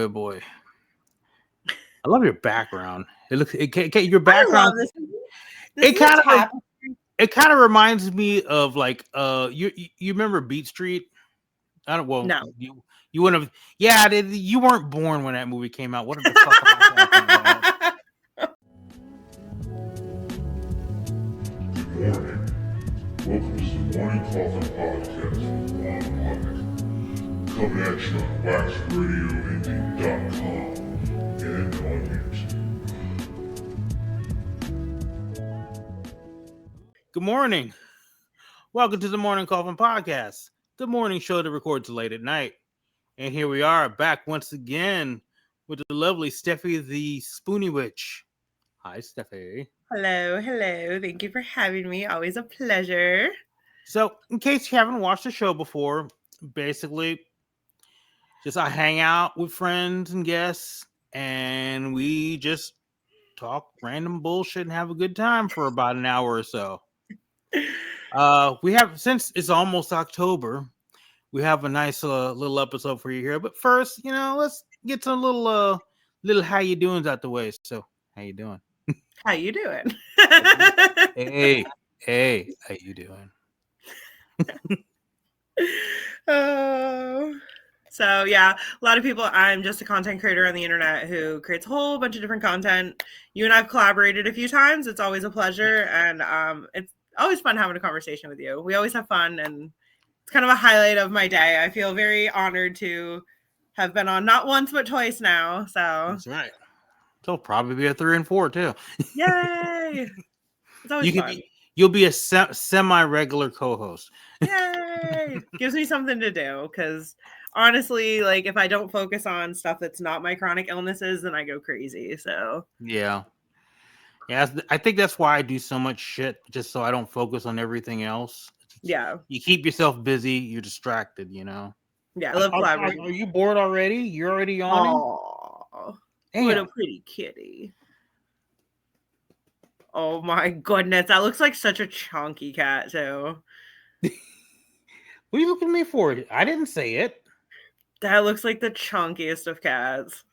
boy. I love your background. Your I background. love this. It kind of reminds me of like you remember Beat Street? I don't. Well, No. You wouldn't have. Yeah, you weren't born when that movie came out. What the fuck am I talking about? Good morning. Welcome to the Morning Coffin Podcast with Juan Blak. Coming at you on waxradioindie.com and on YouTube. Good morning. Welcome to the Morning Coffin Podcast. The morning show that records late at night. And here we are back once again with the lovely Stephy the Spoony Witch. Hi, Stephy. Hello. Thank you for having me. Always a pleasure. So, in case you haven't watched the show before, basically, just I hang out with friends and guests, and we just talk random bullshit and have a good time for about an hour or so. We have, since it's almost October, we have a nice little episode for you here. But first, let's get some little how you doings out the way. So, how you doing? How you doing? Hey, how you doing? So yeah, a lot of people, I'm just a content creator on the internet who creates a whole bunch of different content. You and I've collaborated a few times. It's always a pleasure, and it's always fun having a conversation with you. We always have fun, and it's kind of a highlight of my day. I feel very honored to have been on not once but twice now. So that's right. There'll probably be a 3 and 4 too. Yay! It's always fun. You'll be a semi-regular co-host. Yay! Gives me something to do, because honestly, like, if I don't focus on stuff that's not my chronic illnesses, then I go crazy. So yeah, I think that's why I do so much shit, just so I don't focus on everything else. Yeah, you keep yourself busy, you're distracted, Yeah, I love collaborating. Are you bored already? You're already yawning? Oh, what a pretty kitty. Oh my goodness, that looks like such a chunky cat too. What are you looking at me for? I didn't say it. That looks like the chunkiest of cats.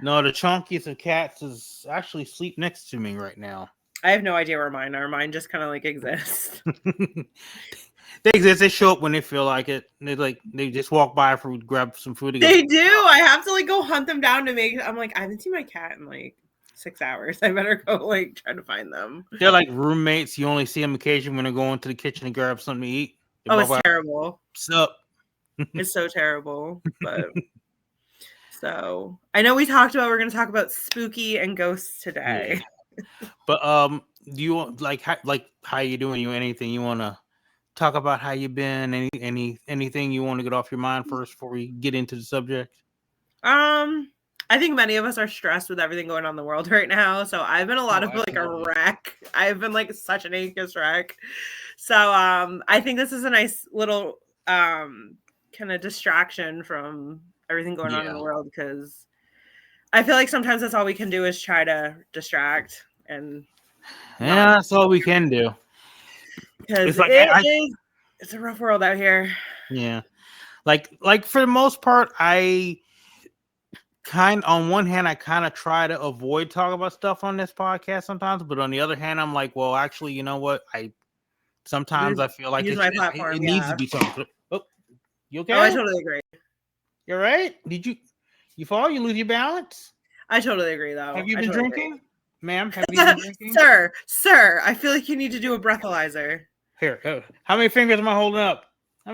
No, the chunkiest of cats is actually asleep next to me right now. I have no idea where mine are. Mine just kind of like exist. They exist. They show up when they feel like it. They just walk by for grab some food. They do. I have to go hunt them down to make. I'm like, I haven't seen my cat in 6 hours. I better go try to find them. They're like roommates. You only see them occasionally when they're going to the kitchen and grab something to eat. It's terrible. Sup? It's so terrible. But so I know we talked about we're going to talk about spooky and ghosts today. Yeah. But do you want how you doing? Anything you want to talk about? How you been? Anything you want to get off your mind first before we get into the subject? I think many of us are stressed with everything going on in the world right now. So I've been a wreck. I've been such an anxious wreck. So I think this is a nice little kind of distraction from everything going on in the world, because I feel like sometimes that's all we can do is try to distract. And that's all we can do. Because it's a rough world out here. Yeah. Like for the most part, on one hand, I kind of try to avoid talking about stuff on this podcast sometimes, but on the other hand, I'm like, well, actually, you know what? Sometimes I feel like it needs to be talked. Oh, you okay? Oh, I totally agree. You're right. Did you fall? You lose your balance? I totally agree, though. Have you been drinking? Ma'am, have you been drinking? Sir, I feel like you need to do a breathalyzer. Here, how many fingers am I holding up? Oh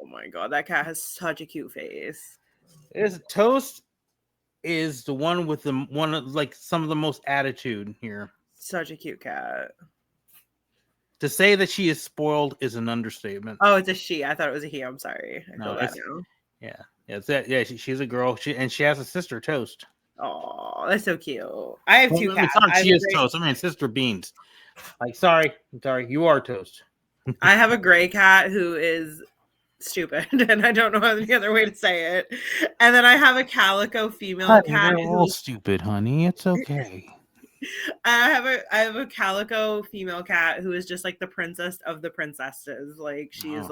my god, that cat has such a cute face. Toast is the one with some of the most attitude here. Such a cute cat. To say that she is spoiled is an understatement. Oh, it's a she. I thought it was a he. I'm sorry. It's that. Yeah, she's a girl. She has a sister, Toast. Oh, that's so cute. I have two cats. She is Toast. I mean, Sister Beans. Sorry, you are Toast. I have a gray cat who is stupid, and I don't know any other way to say it. And then I have a calico female cat. They're all stupid, honey. It's okay. I have a calico female cat who is just the princess of the princesses. She is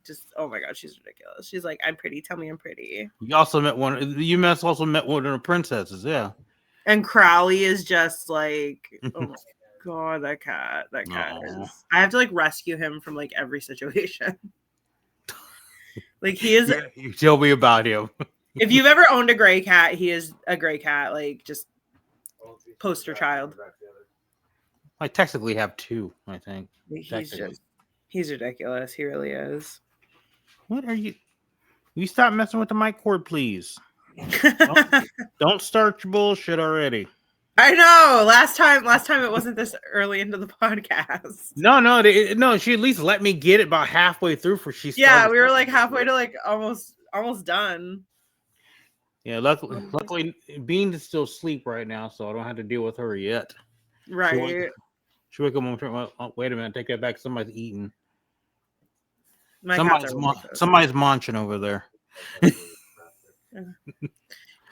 just, oh my God, she's ridiculous. She's like, I'm pretty. Tell me I'm pretty. You also met one. You also met one of the princesses. Yeah. And Crowley is just like, oh my God, that cat is. I have to like rescue him from like every situation. Like he is. Yeah, you tell me about him. If you've ever owned a gray cat, he is a gray cat. Like just poster child. I technically have 2. I think He's ridiculous. He really is. What are you? You stop messing with the mic cord, please. Don't start your bullshit already. I know. Last time it wasn't this early into the podcast. No. She at least let me get it about halfway through for she. Yeah, we were like halfway to like almost done. Yeah, luckily, Bean is still asleep right now, so I don't have to deal with her yet. Right. She wake up. Oh, wait a minute, take that back. Somebody's eating. Somebody's munching over there.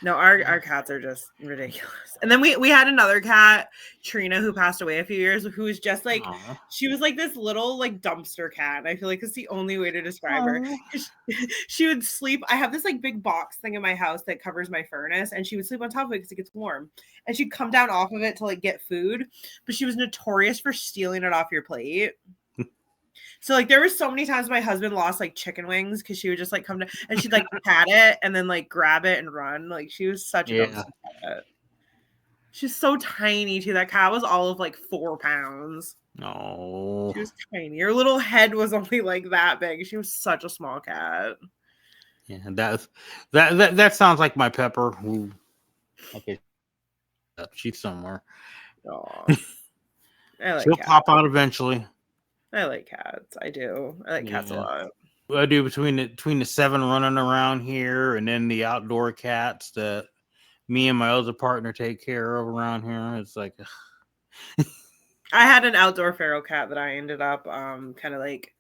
No, our cats are just ridiculous. And then we had another cat, Trina, who passed away a few years, who was just like, she was like this little like dumpster cat. And I feel like it's the only way to describe her. She would sleep. I have this like big box thing in my house that covers my furnace, and she would sleep on top of it because it gets warm. And she'd come down off of it to like get food, but she was notorious for stealing it off your plate. So like there were so many times my husband lost like chicken wings because she would just like come to and she'd like pat it and then like grab it and run. Like she was such a cat. She's so tiny too. That cat was all of like 4 pounds. No. She was tiny. Her little head was only like that big. She was such a small cat. Yeah, that sounds like my Pepper. Who? Okay, she's somewhere. Oh, She'll pop out eventually. I like cats. I do. I like cats a lot. I do between the 7 running around here and then the outdoor cats that me and my other partner take care of around here. It's like I had an outdoor feral cat that I ended up kind of like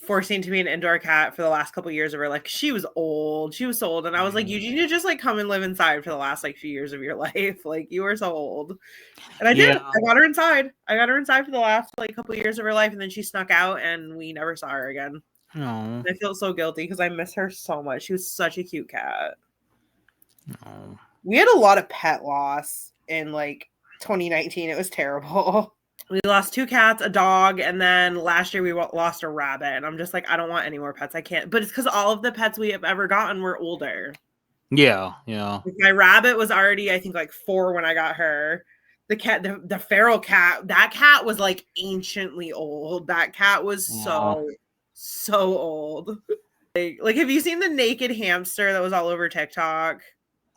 forcing to be an indoor cat for the last couple of years of her life. She was old. She was so old. And I was like, you need to just like come and live inside for the last like few years of your life. Like you were so old. And I did. I got her inside. For the last like couple of years of her life. And then she snuck out and we never saw her again. Oh. I feel so guilty because I miss her so much. She was such a cute cat. Oh. We had a lot of pet loss in like 2019. It was terrible. We lost 2 cats, a dog, and then last year we lost a rabbit. And I'm just like, I don't want any more pets. I can't. But it's because all of the pets we have ever gotten were older. Yeah. Like my rabbit was already, I think, like 4 when I got her. The cat, the feral cat, that cat was like anciently old. That cat was so old. Like, have you seen the naked hamster that was all over TikTok?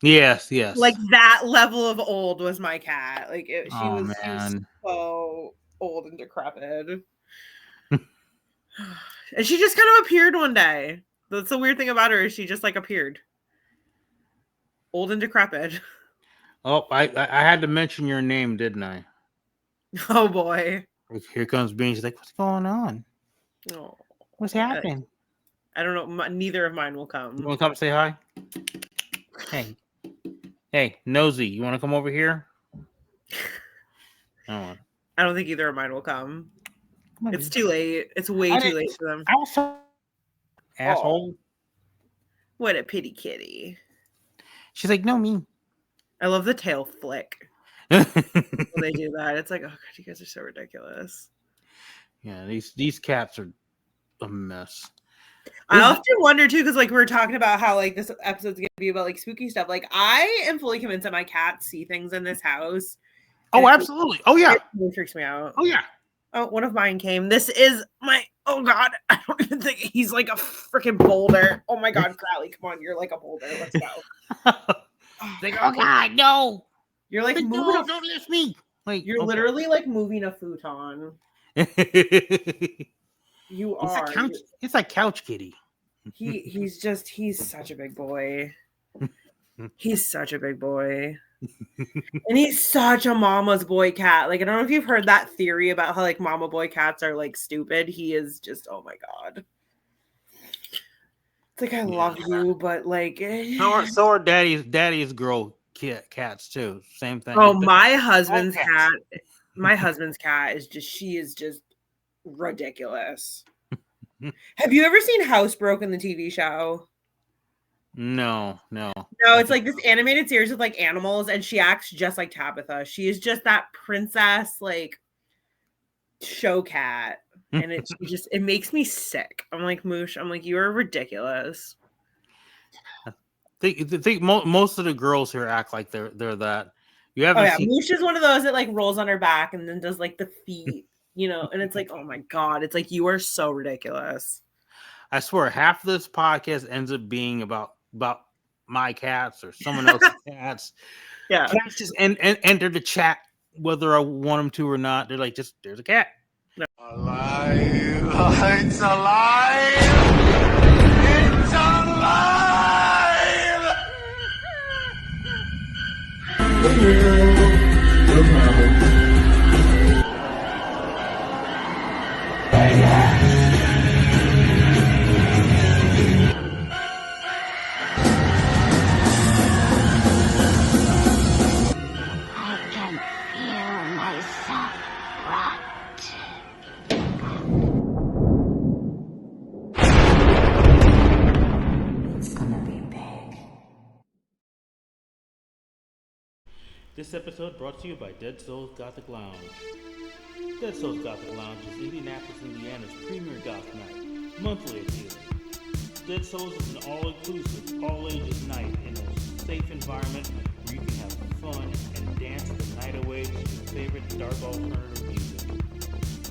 Yes. Like that level of old was my cat. Like she was so old and decrepit. And she just kind of appeared one day. That's the weird thing about her is she just like appeared. Old and decrepit. Oh, I had to mention your name, didn't I? Oh boy. Here comes Bean. She's like, what's going on? Oh, what's happening? I don't know. Neither of mine will come. You want to come say hi? Hey, Nosy, you want to come over here? I don't think either of mine will come. It's too late. It's way too late for them. Asshole. What a pity kitty. She's like, no, me. I love the tail flick. When they do that. It's like, oh God, you guys are so ridiculous. Yeah, these cats are a mess. I often wonder too, because like we were talking about how like this episode's gonna be about like spooky stuff. Like I am fully convinced that my cats see things in this house. Oh, absolutely. Oh yeah. It freaks me out. Oh yeah. Oh, one of mine came. This is my oh God. I don't even think he's like a freaking boulder. Oh my God, Crowley, come on, you're like a boulder. Let's go. Like, oh God, no. You're like moving don't lift me. Like you're literally like moving a futon. You are. It's like couch kitty. He's such a big boy. He's such a big boy. And he's such a mama's boy cat. Like, I don't know if you've heard that theory about how like mama boy cats are like stupid. He is just, oh my God. It's like I love you, but like so are daddy's girl cats too. Same thing. Oh, my husband's cat. My husband's cat is just ridiculous. Have you ever seen Housebroken, the TV show? No. No, it's like this animated series with like animals, and she acts just like Tabitha. She is just that princess, like show cat, and it makes me sick. I'm like, Moosh, I'm like, you are ridiculous. Think most of the girls here act like they're that. You haven't seen... Moosh is one of those that like rolls on her back and then does like the feet, you know, and it's like, oh my god, it's like, you are so ridiculous. I swear, half of this podcast ends up being about my cats or someone else's cats. Yeah, cats just enter the chat whether I want them to or not. They're like, just there's a cat. No. Alive! It's alive! It's alive! This episode brought to you by Dead Souls Gothic Lounge. Dead Souls Gothic Lounge is Indianapolis, Indiana's premier goth night, monthly appealing. Dead Souls is an all-inclusive, all-ages night in a safe environment where you can have fun and dance the night away to your favorite dark alternative music.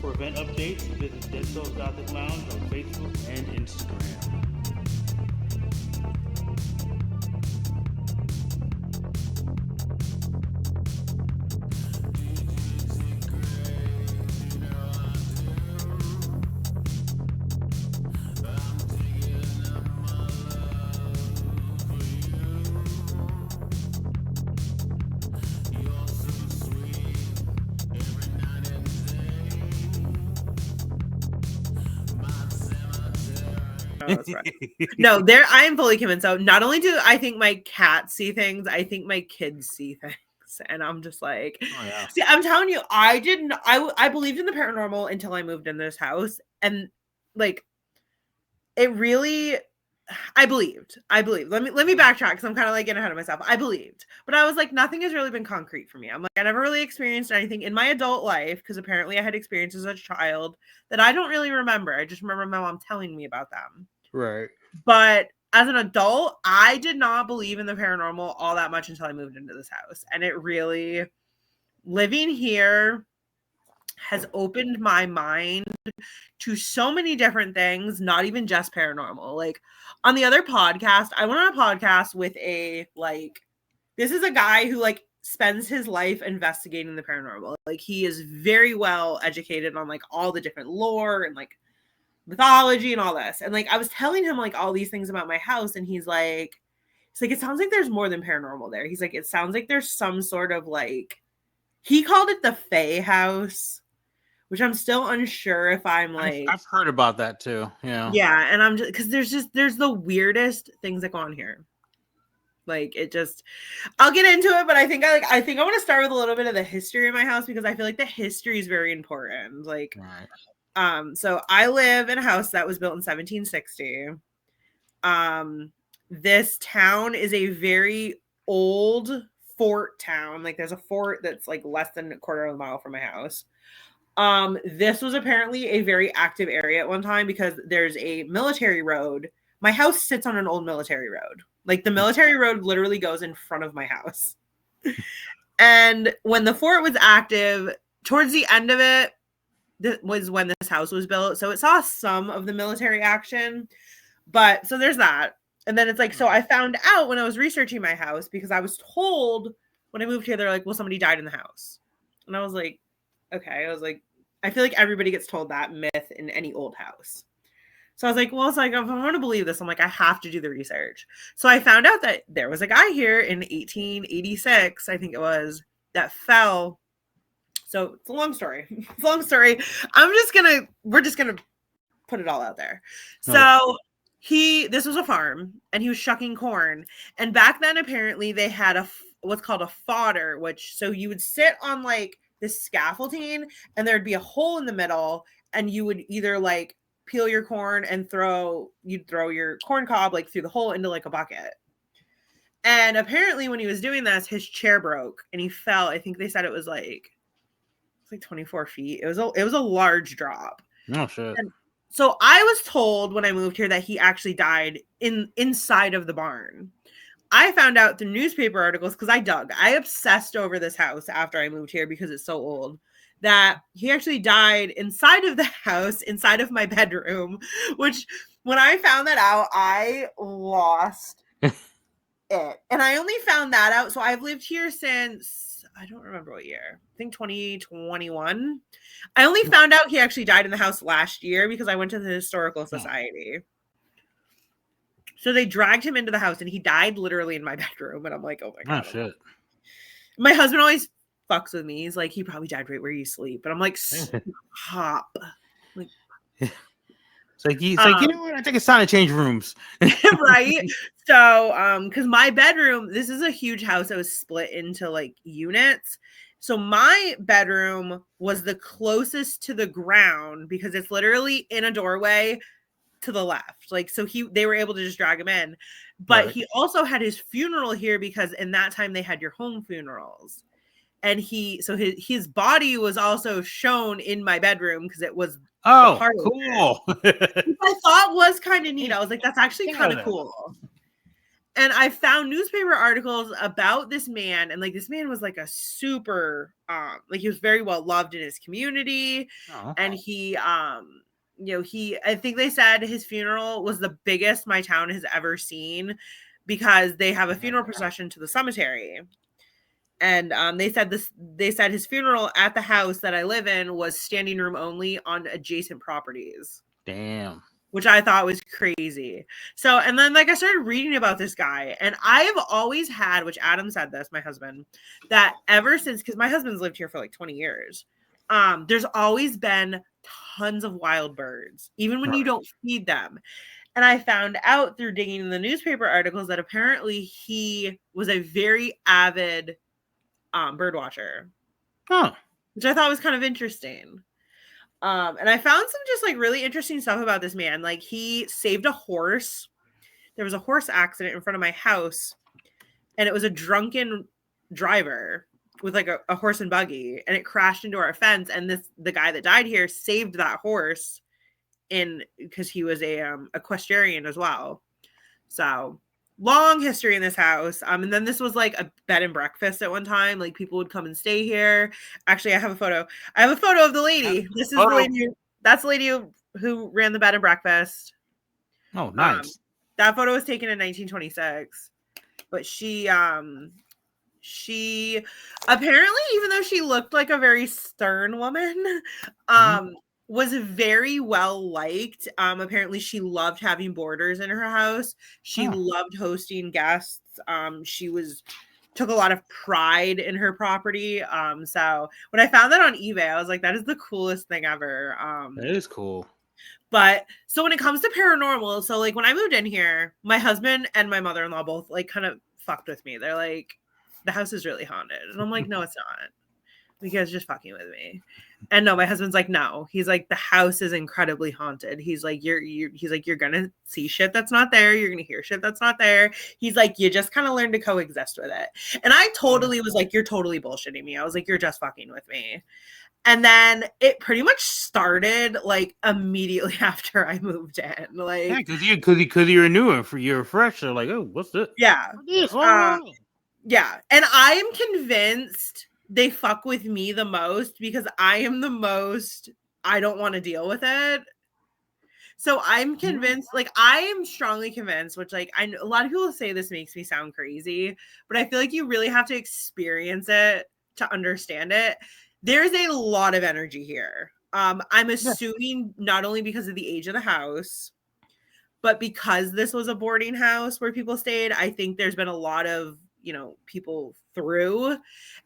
For event updates, visit Dead Souls Gothic Lounge on Facebook and Instagram. No, I am fully convinced. So not only do I think my cats see things, I think my kids see things. And I'm just like, See, I'm telling you, I believed in the paranormal until I moved in this house. And like, it really, I believed. Let me backtrack because I'm kind of like getting ahead of myself. I believed, but I was like, nothing has really been concrete for me. I'm like, I never really experienced anything in my adult life because apparently I had experiences as a child that I don't really remember. I just remember my mom telling me about them. Right. But as an adult, I did not believe in the paranormal all that much until I moved into this house. And it really, living here has opened my mind to so many different things, not even just paranormal. Like on the other podcast, I went on a podcast with this is a guy who like spends his life investigating the paranormal. Like he is very well educated on like all the different lore and like mythology and all this. And like I was telling him like all these things about my house, and he's like, it sounds like there's more than paranormal there. He's like, it sounds like there's some sort of like, he called it the Fae house, which I'm still unsure if I'm like, I've heard about that too. Yeah. And I'm just, because there's the weirdest things that go on here. Like it just, I'll get into it, but I think I want to start with a little bit of the history of my house because I feel like the history is very important. Like, right. So I live in a house that was built in 1760. This town is a very old fort town. Like there's a fort that's like less than a quarter of a mile from my house. This was apparently a very active area at one time because there's a military road. My house sits on an old military road. Like the military road literally goes in front of my house. And when the fort was active, towards the end of it, was when this house was built. So it saw some of the military action, but so there's that. And then it's like, so I found out when I was researching my house, because I was told when I moved here, they're like, well, somebody died in the house. And I was like, okay. I was like, I feel like everybody gets told that myth in any old house. So I was like, well, it's like, if I want to believe this, I'm like, I have to do the research. So I found out that there was a guy here in 1886, I think it was, that fell. So it's a long story. We're just going to put it all out there. So this was a farm and he was shucking corn. And back then, apparently they had what's called a fodder, so you would sit on like this scaffolding and there'd be a hole in the middle and you would either like peel your corn and you'd throw your corn cob like through the hole into like a bucket. And apparently when he was doing this, his chair broke and he fell. I think they said it was like 24 feet. It was a large drop. Oh shit. And so I was told when I moved here that he actually died inside of the barn. I found out through newspaper articles because I obsessed over this house after I moved here because it's so old, that he actually died inside of the house, inside of my bedroom, which when I found that out, I lost it. And I only found that out. So I've lived here since, I don't remember what year, I think 2021. I only found out he actually died in the house last year because I went to the Historical Society. So they dragged him into the house and he died literally in my bedroom. And I'm like, oh my God. Oh shit. My husband always fucks with me. He's like, he probably died right where you sleep. And I'm like, stop. Like, it's like you know what? I think it's time to change rooms. Right. So, because my bedroom, this is a huge house that was split into like units. So my bedroom was the closest to the ground because it's literally in a doorway to the left. Like, so they were able to just drag him in. But Right. he also had his funeral here because in that time they had your home funerals. And his body was also shown in my bedroom because it was cool. which I thought was kind of neat. I was like, that's actually kind of cool. And I found newspaper articles about this man, and like this man was like a super like he was very well loved in his community. Oh. And he I think they said his funeral was the biggest my town has ever seen because they have a funeral procession to the cemetery. And they said his funeral at the house that I live in was standing room only on adjacent properties. Damn. Which I thought was crazy. So, and then like I started reading about this guy, and I have always had, which Adam said this, my husband, that ever since, because my husband's lived here for like 20 years, there's always been tons of wild birds, even when you don't feed them. And I found out through digging in the newspaper articles that apparently he was a very avid bird watcher. Huh. Which I thought was kind of interesting. And I found some just like really interesting stuff about this man. Like he saved a horse. There was a horse accident in front of my house, and it was a drunken driver with like a horse and buggy, and it crashed into our fence. And the guy that died here saved that horse because he was a equestrian as well. So long history in this house. And then this was like a bed and breakfast at one time. Like people would come and stay here. Actually, I have a photo. I have a photo of the lady. This is the lady. That's the lady who ran the bed and breakfast. Oh, nice. That photo was taken in 1926. But she apparently, even though she looked like a very stern woman, was very well liked. Apparently she loved having boarders in her house. She loved hosting guests. She took a lot of pride in her property. So when I found that on eBay, I was like, that is the coolest thing ever. That is cool. But so when it comes to paranormal, so like when I moved in here, my husband and my mother-in-law both like kind of fucked with me. They're like, the house is really haunted. And I'm like, no, it's not. You guys are just fucking with me. And no, my husband's like, no. He's like, the house is incredibly haunted. He's like, you're gonna see shit that's not there. You're gonna hear shit that's not there. He's like, you just kind of learn to coexist with it. And I totally was like, you're totally bullshitting me. I was like, you're just fucking with me. And then it pretty much started like immediately after I moved in. Like, yeah, because you're new, you're fresh. So like, oh, what's this? Yeah. Yeah. And I am convinced they fuck with me the most because I am the most, I don't want to deal with it. So I'm convinced, like, I am strongly convinced, which like, I know a lot of people say this makes me sound crazy, but I feel like you really have to experience it to understand it. There's a lot of energy here. I'm assuming not only because of the age of the house, but because this was a boarding house where people stayed, I think there's been a lot of, people through,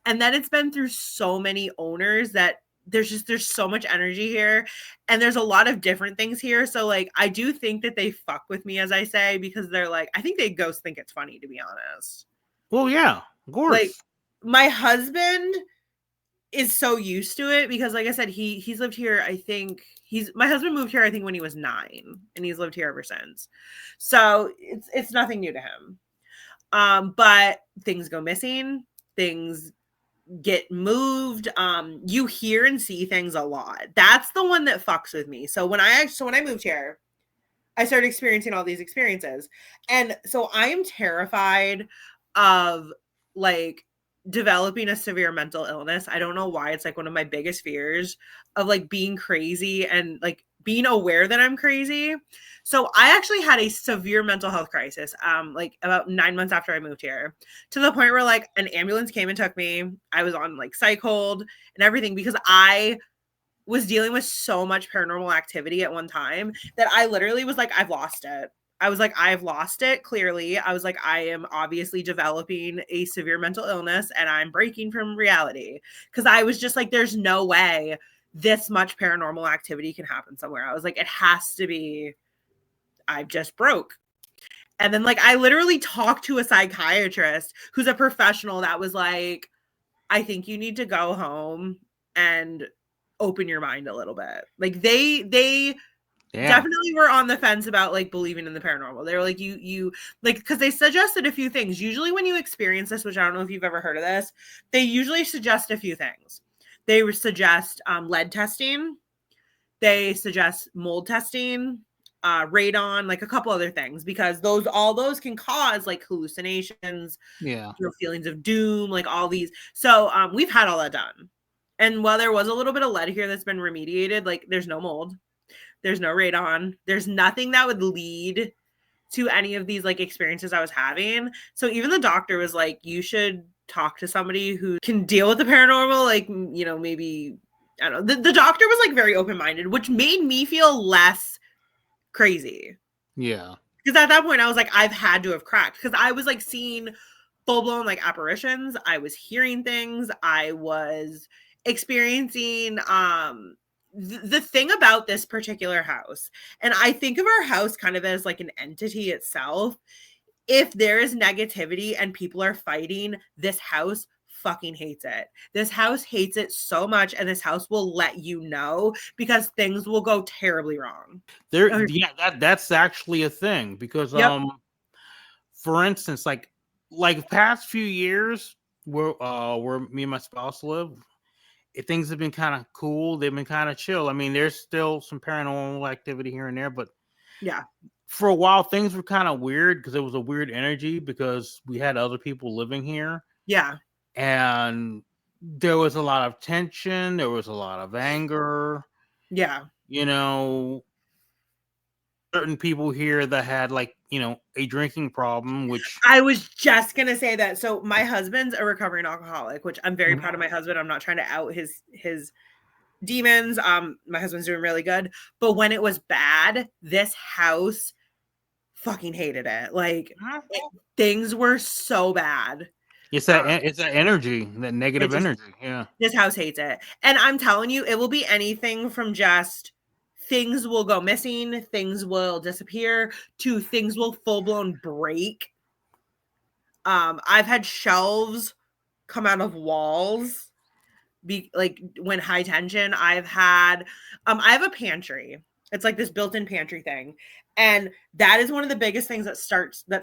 and then it's been through so many owners that there's so much energy here, and there's a lot of different things here. So like, I do think that they fuck with me, as I say, because they're like, I think they ghosts think it's funny, to be honest. Well, yeah, of course. Like my husband is so used to it because, like I said, he's lived here. I think my husband moved here, I think, when he was 9, and he's lived here ever since. So it's nothing new to him. But things go missing, things get moved. You hear and see things a lot. That's the one that fucks with me. So when I moved here, I started experiencing all these experiences. And so I am terrified of like developing a severe mental illness. I don't know why. It's like one of my biggest fears of like being crazy and like being aware that I'm crazy. So I actually had a severe mental health crisis, like about 9 months after I moved here, to the point where like an ambulance came and took me. I was on like psych hold and everything because I was dealing with so much paranormal activity at one time that I literally was like, I've lost it. I was like, I've lost it. Clearly, I was like, I am obviously developing a severe mental illness and I'm breaking from reality. Because I was just like, there's no way this much paranormal activity can happen somewhere. I was like, it has to be, I've just broke. And then like, I literally talked to a psychiatrist who's a professional that was like, I think you need to go home and open your mind a little bit. Like they definitely were on the fence about like believing in the paranormal. They were like, you like, because they suggested a few things. Usually when you experience this, which I don't know if you've ever heard of this, they usually suggest a few things. They would suggest lead testing. They suggest mold testing, radon, like a couple other things, because all those can cause like hallucinations, feelings of doom, like all these. So we've had all that done. And while there was a little bit of lead here that's been remediated, like there's no mold, there's no radon, there's nothing that would lead to any of these like experiences I was having. So even the doctor was like, you should talk to somebody who can deal with the paranormal, like, you know, maybe, I don't know. The doctor was like very open-minded, which made me feel less crazy. Yeah. Because at that point I was like, I've had to have cracked, because I was like seeing full-blown like apparitions. I was hearing things. I was experiencing the thing about this particular house, and I think of our house kind of as like an entity itself. If there is negativity and people are fighting, this house fucking hates it. This house hates it so much, and this house will let you know because things will go terribly wrong. That's actually a thing, because for instance, like past few years where me and my spouse live, things have been kind of cool. They've been kind of chill. I mean, there's still some paranormal activity here and there, but yeah, for a while things were kind of weird because it was a weird energy because we had other people living here. Yeah. And there was a lot of tension. There was a lot of anger. Yeah. You know, certain people here that had like, you know, a drinking problem, which I was just going to say that. So my husband's a recovering alcoholic, which I'm very proud of my husband. I'm not trying to out his demons. My husband's doing really good. But when it was bad, this house fucking hated it. Like things were so bad. It's that energy, that negative energy. Yeah. This house hates it. And I'm telling you, it will be anything from just things will go missing, things will disappear, to things will full-blown break. I've had shelves come out of walls, like when high tension. I have a pantry. It's like this built-in pantry thing. And that is one of the biggest things that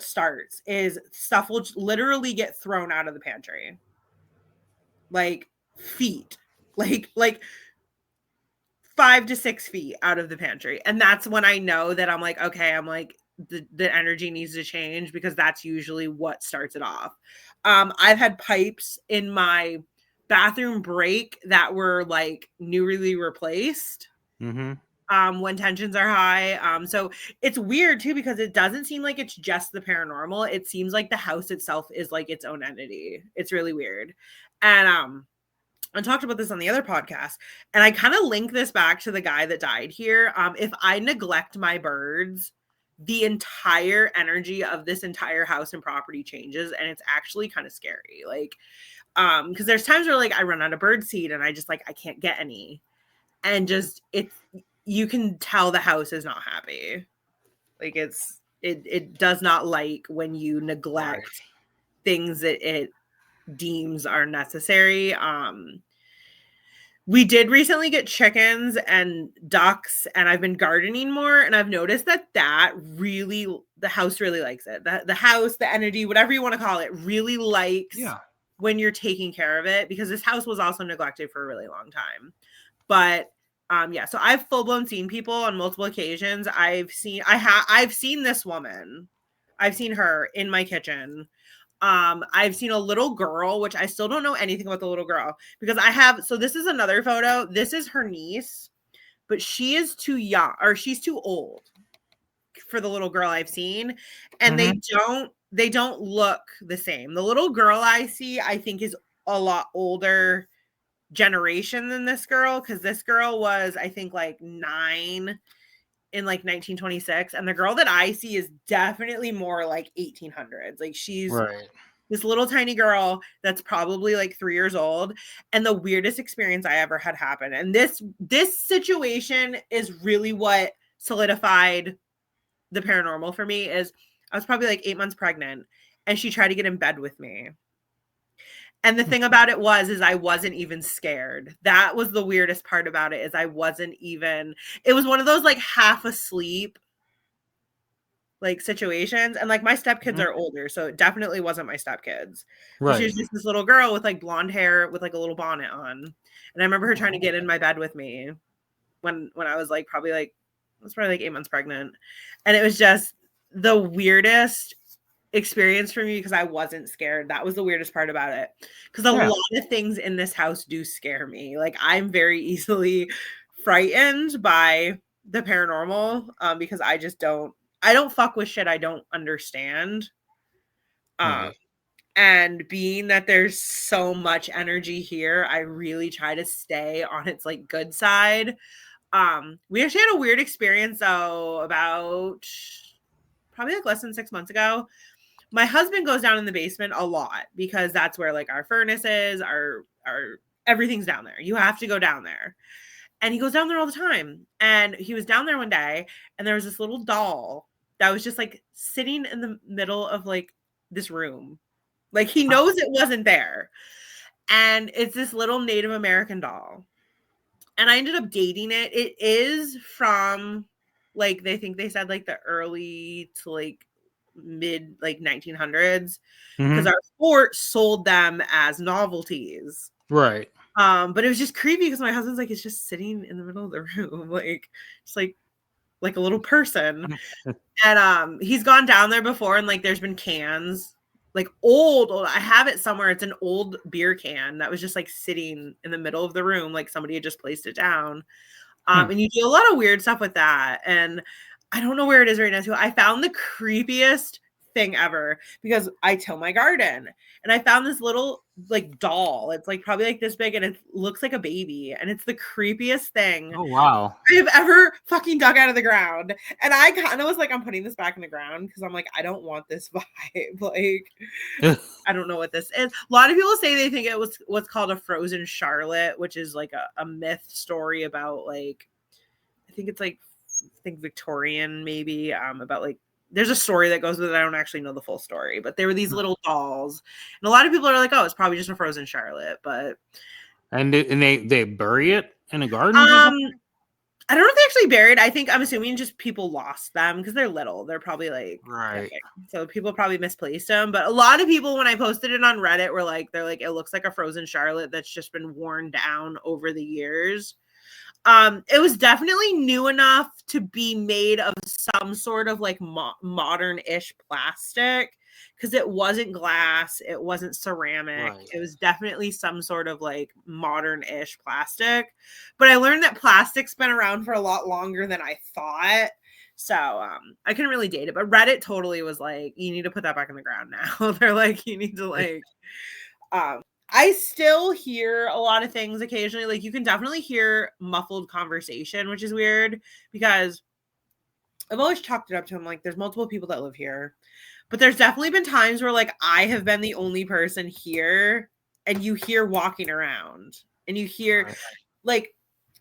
starts is stuff will literally get thrown out of the pantry. Like feet, like 5 to 6 feet out of the pantry. And that's when I know that I'm like, okay, I'm like, the energy needs to change, because that's usually what starts it off. I've had pipes in my bathroom break that were like newly replaced. When tensions are high. So it's weird too, because it doesn't seem like it's just the paranormal. It seems like the house itself is like its own entity. It's really weird. And I talked about this on the other podcast, and I kind of link this back to the guy that died here. If I neglect my birds, the entire energy of this entire house and property changes, and it's actually kind of scary. Like, because there's times where like I run out of bird seed and I just like, I can't get any, and just you can tell the house is not happy. Like it does not like when you neglect things that it deems are necessary. We did recently get chickens and ducks, and I've been gardening more, and I've noticed that the house really likes it. The house, the energy, whatever you want to call it, really likes when you're taking care of it, because this house was also neglected for a really long time. But so I've full-blown seen people on multiple occasions. I've seen this woman. I've seen her in my kitchen. I've seen a little girl, which I still don't know anything about the little girl, because so this is another photo. This is her niece, but she is too young, or she's too old for the little girl I've seen. And they don't look the same. The little girl I see, I think, is a lot older generation than this girl, because this girl was, I think, like 9 in like 1926, and the girl that I see is definitely more like 1800s. Like, she's this little tiny girl that's probably like 3 years old. And the weirdest experience I ever had happen, and this situation is really what solidified the paranormal for me, is I was probably like 8 months pregnant, and she tried to get in bed with me. And the thing about it is I wasn't even scared. That was the weirdest part about it, is I wasn't even, it was one of those like half asleep like situations. And like, my stepkids are older, so it definitely wasn't my stepkids. Right. She was just this little girl with like blonde hair with like a little bonnet on. And I remember her trying to get in my bed with me when I was like, I was probably like 8 months pregnant. And it was just the weirdest experience for me, because I wasn't scared. That was the weirdest part about it, because a lot of things in this house do scare me. Like, I'm very easily frightened by the paranormal, because I don't fuck with shit I don't understand. And being that there's so much energy here, I really try to stay on its like good side. We actually had a weird experience though, about probably like less than 6 months ago. My husband goes down in the basement a lot, because that's where like our furnace is, our everything's down there. You have to go down there. And he goes down there all the time. And he was down there one day, and there was this little doll that was just like sitting in the middle of like this room. Like, he knows it wasn't there. And it's this little Native American doll. And I ended up dating it. It is from like, they said like the early to like mid like 1900s, because our fort sold them as novelties, right? But it was just creepy, because my husband's like, it's just sitting in the middle of the room, like just like a little person. And he's gone down there before, and like there's been cans, like old I have it somewhere, it's an old beer can that was just like sitting in the middle of the room, like somebody had just placed it down. And you do a lot of weird stuff with that. And I don't know where it is right now too. I found the creepiest thing ever, because I till my garden, and I found this little like doll. It's like probably like this big, and it looks like a baby, and it's the creepiest thing I've ever fucking dug out of the ground. And I kind of was like, I'm putting this back in the ground, because I'm like, I don't want this vibe. Like, I don't know what this is. A lot of people say they think it was what's called a frozen Charlotte, which is like a myth story about like, I think it's like, Victorian maybe, about like, there's a story that goes with it. I don't actually know the full story, but there were these little dolls, and a lot of people are like, oh, it's probably just a frozen Charlotte. But they bury it in a garden. I don't know if they actually buried. I'm assuming just people lost them, because they're little. They're probably like, right. Okay. So people probably misplaced them. But a lot of people, when I posted it on Reddit, were like, they're like, it looks like a frozen Charlotte that's just been worn down over the years. It was definitely new enough to be made of some sort of like modern-ish plastic, because it wasn't glass, it wasn't ceramic. Right. It was definitely some sort of like modern-ish plastic. But I learned that plastic's been around for a lot longer than I thought. So I couldn't really date it. But Reddit totally was like, you need to put that back in the ground now. They're like, you need to like I still hear a lot of things occasionally. Like, you can definitely hear muffled conversation, which is weird, because I've always chalked it up to him. Like, there's multiple people that live here, but there's definitely been times where like I have been the only person here, and you hear walking around, and you hear like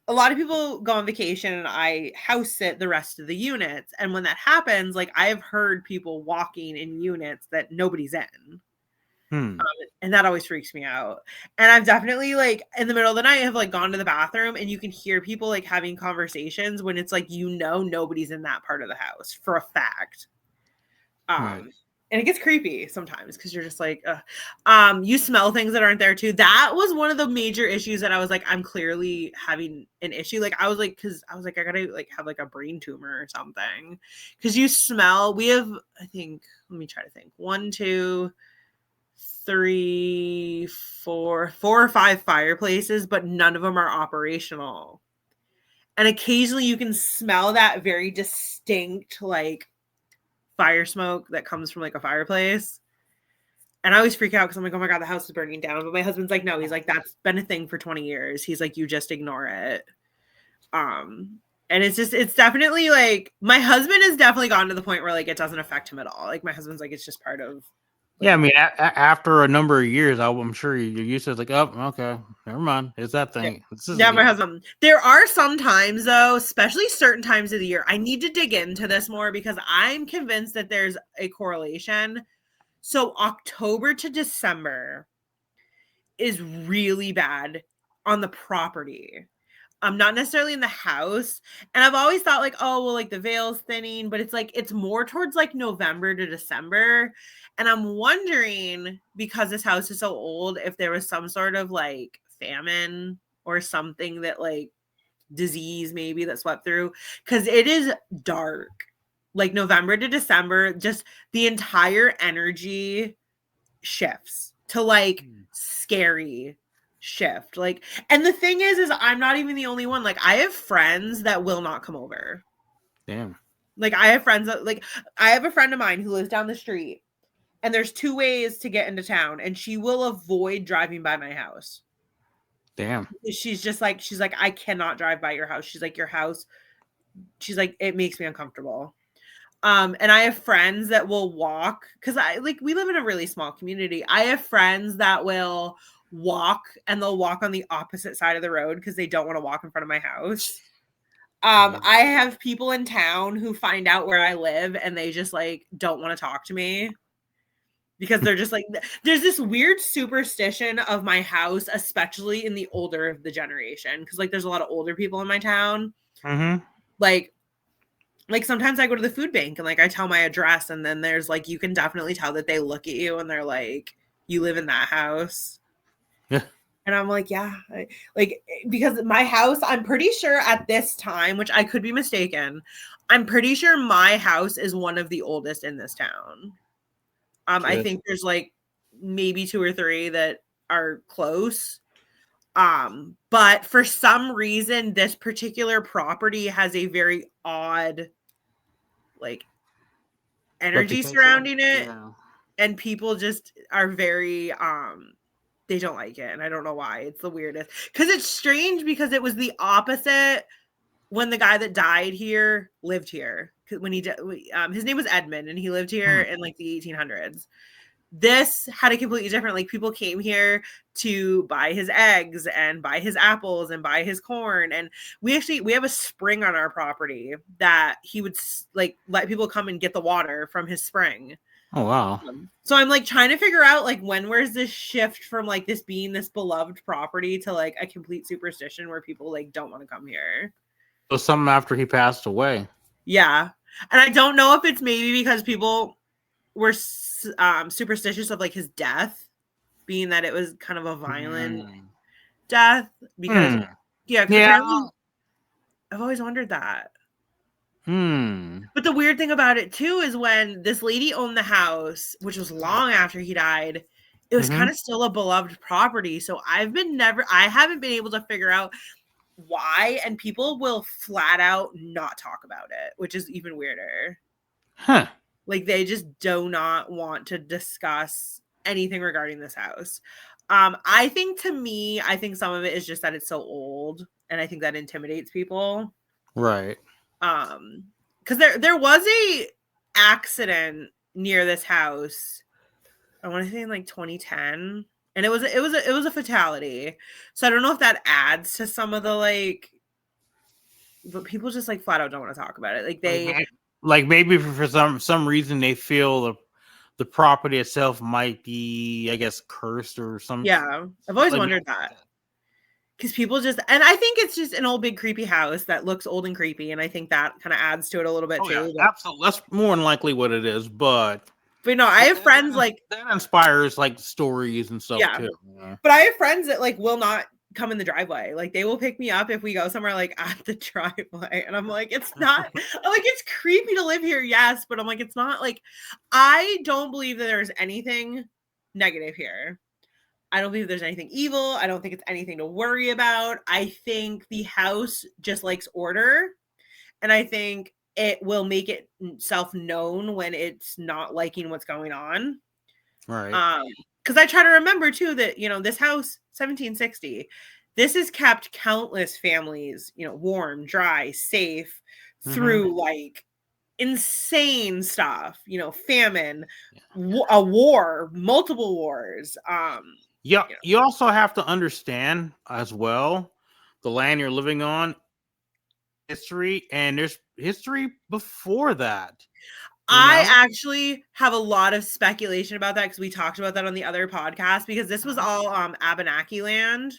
a lot of people go on vacation, and I house sit the rest of the units. And when that happens, like, I have heard people walking in units that nobody's in. And that always freaks me out. And I've definitely like in the middle of the night have like gone to the bathroom and you can hear people like having conversations when it's like, nobody's in that part of the house for a fact. Right. And it gets creepy sometimes because you're just like, you smell things that aren't there too. That was one of the major issues that I was like, I'm clearly having an issue. Like I was like, I gotta like have like a brain tumor or something. Cause you smell, we have, I think, let me try to think. 1, 2, 3, 4 or 5 fireplaces, but none of them are operational. And occasionally you can smell that very distinct like fire smoke that comes from like a fireplace. And I always freak out because I'm like, oh my God, the house is burning down. But my husband's like, no, he's like, that's been a thing for 20 years. He's like, you just ignore it. And it's definitely like, my husband has definitely gotten to the point where like it doesn't affect him at all. Like my husband's like, it's just part of. Like, yeah, I mean, after a number of years, I'm sure you're used to it. It's like, oh, okay, never mind. It's that thing. Yeah, my husband. There are some times, though, especially certain times of the year, I need to dig into this more because I'm convinced that there's a correlation. So October to December is really bad on the property. Not necessarily in the house. And I've always thought like, oh, well, like the veil's thinning, but it's like, it's more towards like November to December. And I'm wondering, because this house is so old, if there was some sort of like famine or something that like disease maybe that swept through. Cause it is dark, like November to December, just the entire energy shifts to like scary shift. Like, and the thing is I'm not even the only one. Like I have friends that will not come over. Damn. Like I have friends that like, I have a friend of mine who lives down the street and there's 2 ways to get into town and she will avoid driving by my house. Damn. She's like, I cannot drive by your house. She's like, your house. She's like, it makes me uncomfortable. And I have friends that will walk because we live in a really small community. I have friends that will walk and they'll walk on the opposite side of the road because they don't want to walk in front of my house. I have people in town who find out where I live and they just like don't want to talk to me because they're just like, there's this weird superstition of my house, especially in the older of the generation. Because like there's a lot of older people in my town. Mm-hmm. Like sometimes I go to the food bank and like I tell my address and then there's like, you can definitely tell that they look at you and they're like, you live in that house. Yeah. And I'm like, yeah, like, because my house, I'm pretty sure at this time, which I could be mistaken, I'm pretty sure my house is one of the oldest in this town. I think there's like maybe 2 or 3 that are close. But for some reason, this particular property has a very odd, like, energy surrounding it. Yeah. And people just are very, they don't like it. And I don't know why. It's the weirdest. Because it's strange because it was the opposite when the guy that died here lived here. When he his name was Edmund and he lived here in like the 1800s. This had a completely different, like people came here to buy his eggs and buy his apples and buy his corn. And we have a spring on our property that he would like let people come and get the water from his spring. Oh, wow. So I'm like trying to figure out like where's this shift from like this being this beloved property to like a complete superstition where people like don't want to come here. So something after he passed away. Yeah. And I don't know if it's maybe because people were superstitious of like his death, being that it was kind of a violent death. Because apparently, I've always wondered that. But the weird thing about it too is when this lady owned the house, which was long after he died, it was kind of still a beloved property. So I haven't been able to figure out why, and people will flat out not talk about it, which is even weirder. Huh. Like they just do not want to discuss anything regarding this house. I think some of it is just that it's so old, and I think that intimidates people. Right. Because there was a accident near this house. I want to say in like 2010. And it was a fatality. So I don't know if that adds to some of the like, but people just like flat out don't want to talk about it. Like they, like maybe for some reason they feel the property itself might be, I guess, cursed or something. Yeah, I've always like wondered that. Because people just, and I think it's just an old big creepy house that looks old and creepy, and I think that kind of adds to it a little bit too. Yeah, absolutely. That's more than likely what it is, but no, I have friends like that inspires like stories and stuff too. Yeah. But I have friends that like will not come in the driveway. Like they will pick me up if we go somewhere like at the driveway, and I'm like, it's not. I'm like, it's creepy to live here, yes, but I'm like, it's not like. I don't believe that there's anything negative here. I don't believe there's anything evil. I don't think it's anything to worry about. I think the house just likes order. And I think it will make itself known when it's not liking what's going on. Right. Because I try to remember too that, this house, 1760, this has kept countless families, warm, dry, safe through like insane stuff, famine, a war, multiple wars. Yeah, you also have to understand as well the land you're living on, history, and there's history before that. I actually have a lot of speculation about that because we talked about that on the other podcast, because this was all Abenaki land.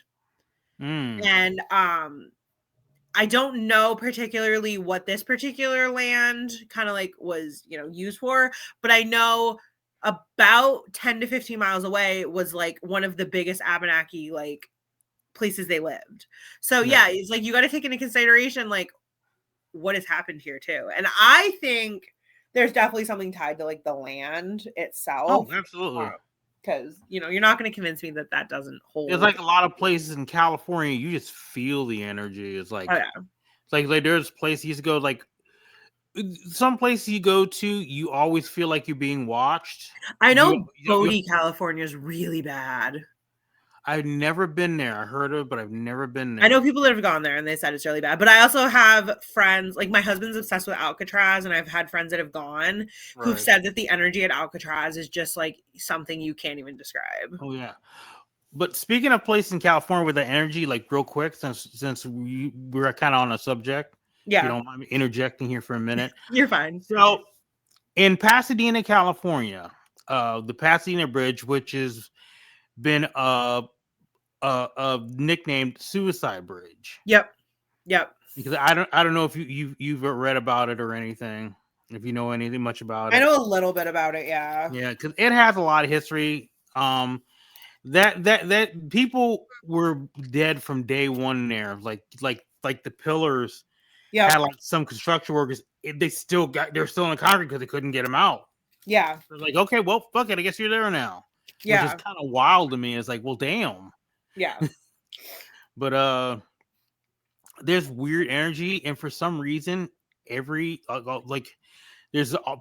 And I don't know particularly what this particular land kind of like was, used for, but I know about 10 to 15 miles away was like one of the biggest Abenaki like places they lived. So yeah, it's like you got to take into consideration like what has happened here too. And I think there's definitely something tied to like the land itself. Oh, absolutely. Because you're not going to convince me that that doesn't hold. It's like a lot of places in California, you just feel the energy. It's like, it's like there's places you used to go, like some places you go to, you always feel like you're being watched. I know Bodie, California is really bad. I've never been there. I heard of it, but I've never been there. I know people that have gone there and they said it's really bad. But I also have friends, like my husband's obsessed with Alcatraz, and I've had friends that have gone who've said that the energy at Alcatraz is just like something you can't even describe. Oh yeah. But speaking of places in California with the energy, like real quick, since we're kind of on a subject, if you don't mind me interjecting here for a minute. You're fine. So in Pasadena, California, the Pasadena Bridge, which has been nicknamed Suicide Bridge. Yep. Because I don't know if you've read about it or anything. If you know anything much about it. I know a little bit about it. Yeah, because it has a lot of history. That people were dead from day one there. Like the pillars. Yeah, had like some construction workers. They're still in the concrete because they couldn't get them out. Yeah, they're like, okay, well, fuck it. I guess you're there now. Yeah, which is kind of wild to me. It's like, well, damn. Yeah. But there's weird energy, and for some reason, there's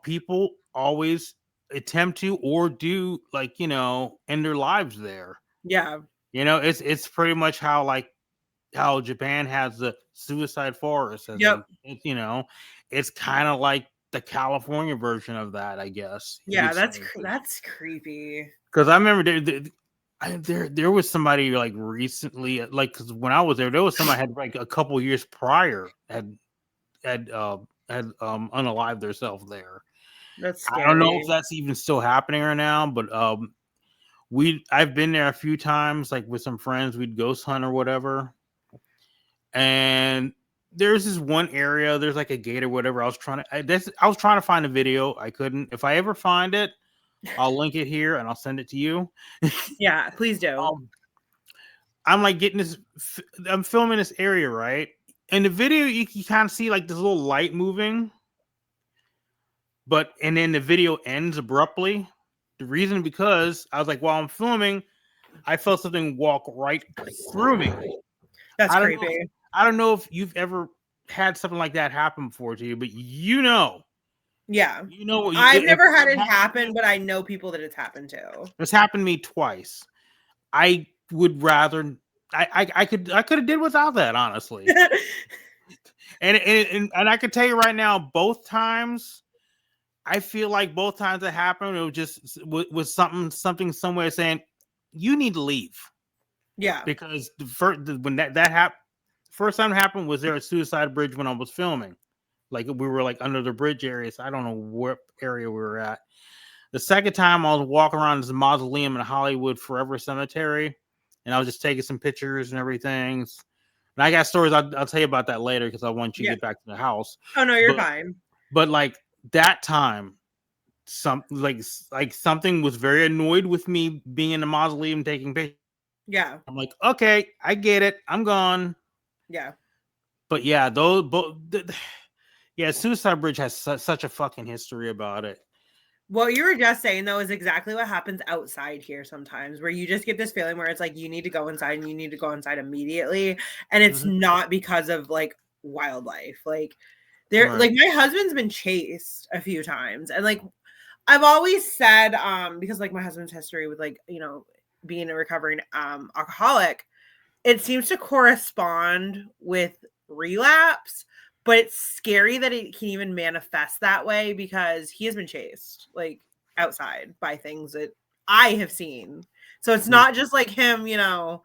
people always attempt to or do end their lives there. Yeah. It's pretty much how Japan has the suicide forest. Yep. It's kind of like the California version of that, I guess. Yeah, that's creepy. Because I remember there was somebody like recently, like, because when I was there was somebody had like a couple years prior had unalived themselves there. That's scary. I don't know if that's even still happening right now, but I've been there a few times, like with some friends. We'd ghost hunt or whatever, and there's this one area. There's like a gate or whatever. I was trying to find a video. I couldn't. If I ever find it, I'll link it here and I'll send it to you. Yeah, please do. I'm like I'm filming this area, right? In the video, you can kind of see like this little light moving, and then the video ends abruptly. The reason because I was like, while I'm filming, I felt something walk right through me. That's creepy. I don't know if you've ever had something like that happen before to you, but yeah, I've never had it happen, but I know people that it's happened to. It's happened to me twice. I would rather I could have did without that, honestly. and I can tell you right now, both times, I feel like both times it happened, it was just was something somewhere saying you need to leave. Yeah, because when that happened, first time it happened was there at Suicide Bridge when I was filming. Like we were like under the bridge area, so I don't know what area we were at. The second time I was walking around this mausoleum in Hollywood Forever Cemetery, and I was just taking some pictures and everything. And I got stories. I'll tell you about that later because I want you to get back to the house. Oh no, you're fine. But like that time, something was very annoyed with me being in the mausoleum taking pictures. Yeah. I'm like, okay, I get it. I'm gone. Yeah. But yeah, Suicide Bridge has such a fucking history about it. What you were just saying, though, is exactly what happens outside here sometimes, where you just get this feeling where it's like you need to go inside and you need to go inside immediately. And it's not because of like wildlife. Like like my husband's been chased a few times. And like I've always said, because like my husband's history with like, you know, being a recovering alcoholic, it seems to correspond with relapse. But it's scary that it can even manifest that way because he has been chased like outside by things that I have seen. So it's not just like him, you know,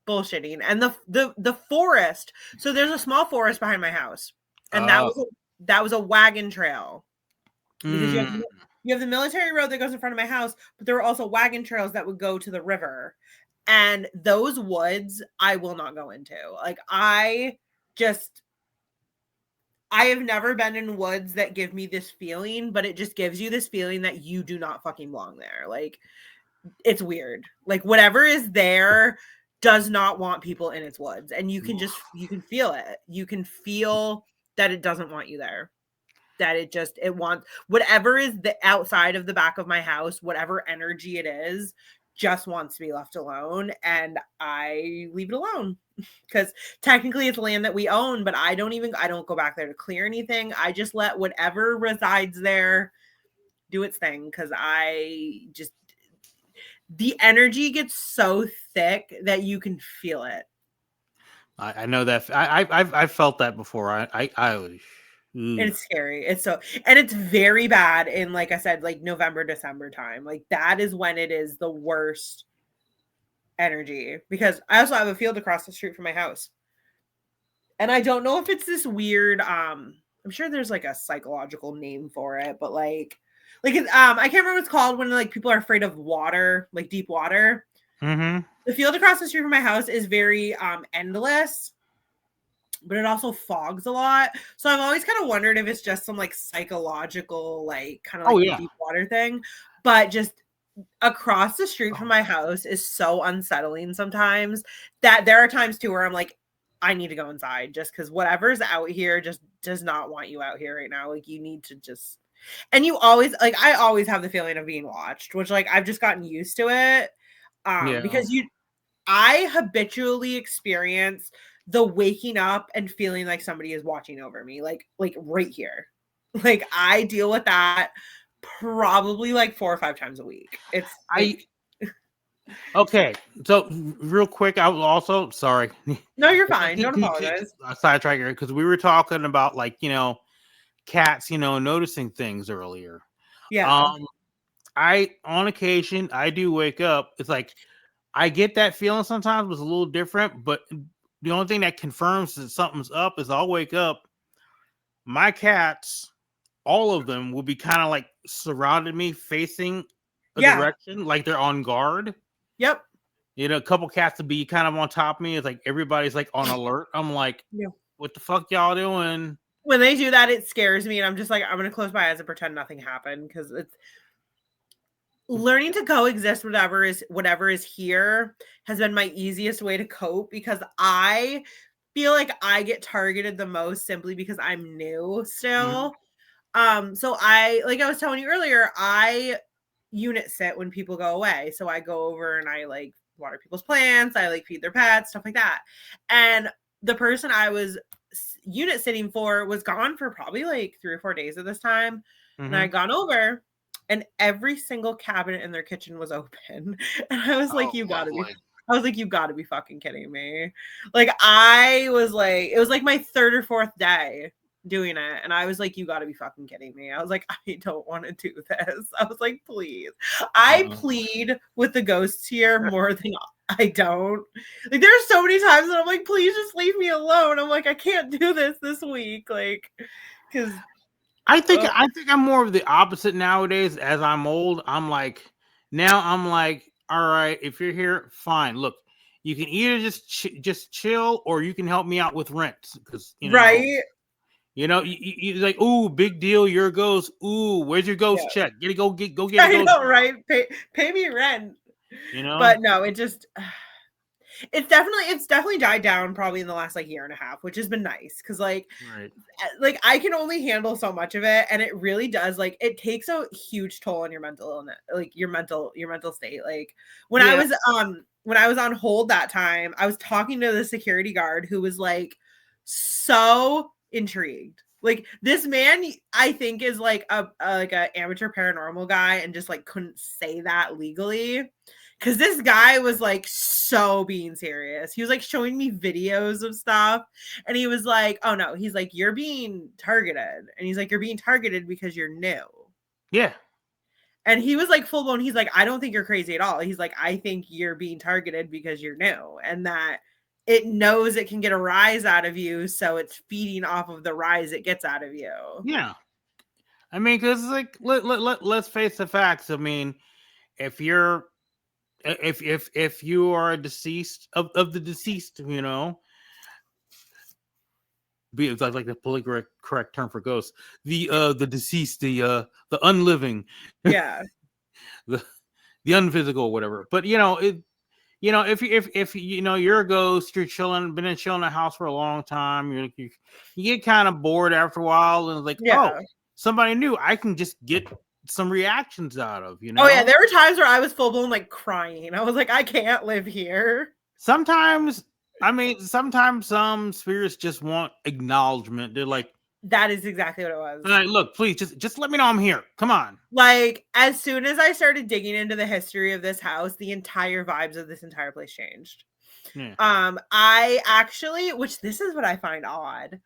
bullshitting. And the forest. So there's a small forest behind my house, and that was a wagon trail because you have the military road that goes in front of my house, but there were also wagon trails that would go to the river. And those woods I will not go into. Like I have never been in woods that give me this feeling, but it just gives you this feeling that you do not fucking belong there. Like, it's weird. Like, whatever is there does not want people in its woods. And you can feel it. You can feel that it doesn't want you there. That it wants whatever is the outside of the back of my house, whatever energy it is, just wants to be left alone. And I leave it alone. Because technically it's land that we own, but I don't go back there to clear anything. I just let whatever resides there do its thing. Because the energy gets so thick that you can feel it. I know that. I've felt that before. It's scary. And it's very bad in, like I said, like November, December time. Like that is when it is the worst energy, because I also have a field across the street from my house, and I don't know if it's this weird I'm sure there's like a psychological name for it, but like I can't remember what it's called when like people are afraid of water, like deep water. The field across the street from my house is very endless, but it also fogs a lot. So I've always kind of wondered if it's just some like psychological, like kind of like deep water thing. But just across the street from my house is so unsettling sometimes that there are times too where I'm like, I need to go inside just because whatever's out here just does not want you out here right now. Like you need to just, and you always like, I always have the feeling of being watched, which like I've just gotten used to it. Because I habitually experience the waking up and feeling like somebody is watching over me, like right here. Like I deal with that probably like 4 or 5 times a week. It's okay. So real quick, I was also sorry. No, you're fine. Don't apologize. Sidetrack here because we were talking about like, you know, cats, you know, noticing things earlier. Yeah. I on occasion I do wake up. It's like I get that feeling sometimes, but it's a little different. But the only thing that confirms that something's up is I'll wake up. My cats, all of them, will be kind of like surrounded me, facing a direction, like they're on guard. Yep. You know, a couple cats will be kind of on top of me. It's like everybody's like on alert. I'm like, what the fuck y'all doing? When they do that, it scares me, and I'm just like, I'm gonna close my eyes and pretend nothing happened, because it's learning to coexist with whatever is here has been my easiest way to cope, because I feel like I get targeted the most simply because I'm new still. So I was telling you earlier, I unit sit when people go away. So I go over and I like water people's plants, I like feed their pets, stuff like that. And the person I was unit sitting for was gone for probably like 3 or 4 days at this time. And I had gone over, and every single cabinet in their kitchen was open. And I was like, you gotta be fucking kidding me. Like, it was like my 3rd or 4th day doing it. And I was like, you gotta be fucking kidding me. I was like, I don't want to do this. I was like, please. I plead with the ghosts here more than I don't. Like, there's so many times that I'm like, please just leave me alone. I'm like, I can't do this week. Like, because I think I'm more of the opposite nowadays. As I'm old, I'm like, all right, if you're here, fine. Look, you can either just chill, or you can help me out with rent, because Right. you like, ooh, big deal. Your ghost. Ooh, where's your ghost Yeah. check? Get it, go get I a ghost. know, right? Pay me rent. But no, it's definitely died down probably in the last like year and a half, which has been nice because like I can only handle so much of it, and it really does, like, it takes a huge toll on your mental illness, like your mental state. Like when I was on hold that time, I was talking to the security guard who was like so intrigued. Like, this man, I think, is like a amateur paranormal guy and just like couldn't say that legally. Because this guy was like so being serious. He was like showing me videos of stuff. And he was like, oh no, he's like, you're being targeted. And he's like, you're being targeted because you're new. Yeah. And he was like full blown. He's like, I don't think you're crazy at all. He's like, I think you're being targeted because you're new. And that it knows it can get a rise out of you. So it's feeding off of the rise it gets out of you. Yeah. I mean, because like, let's face the facts. I mean, if you are a deceased of the deceased, be like the politically correct term for ghosts, the deceased, the unliving, yeah, the unphysical, whatever. But if you're a ghost, you're chilling, been in the house for a long time, you get kind of bored after a while, and it's like, oh, somebody new I can just get some reactions out of, Oh yeah, there were times where I was full blown like crying. I was like, I can't live here. Sometimes some spirits just want acknowledgement. They're like, that is exactly what it was. Like, look, please just let me know I'm here. Come on. Like, as soon as I started digging into the history of this house, the entire vibes of this entire place changed. Yeah. I actually, which this is what I find odd.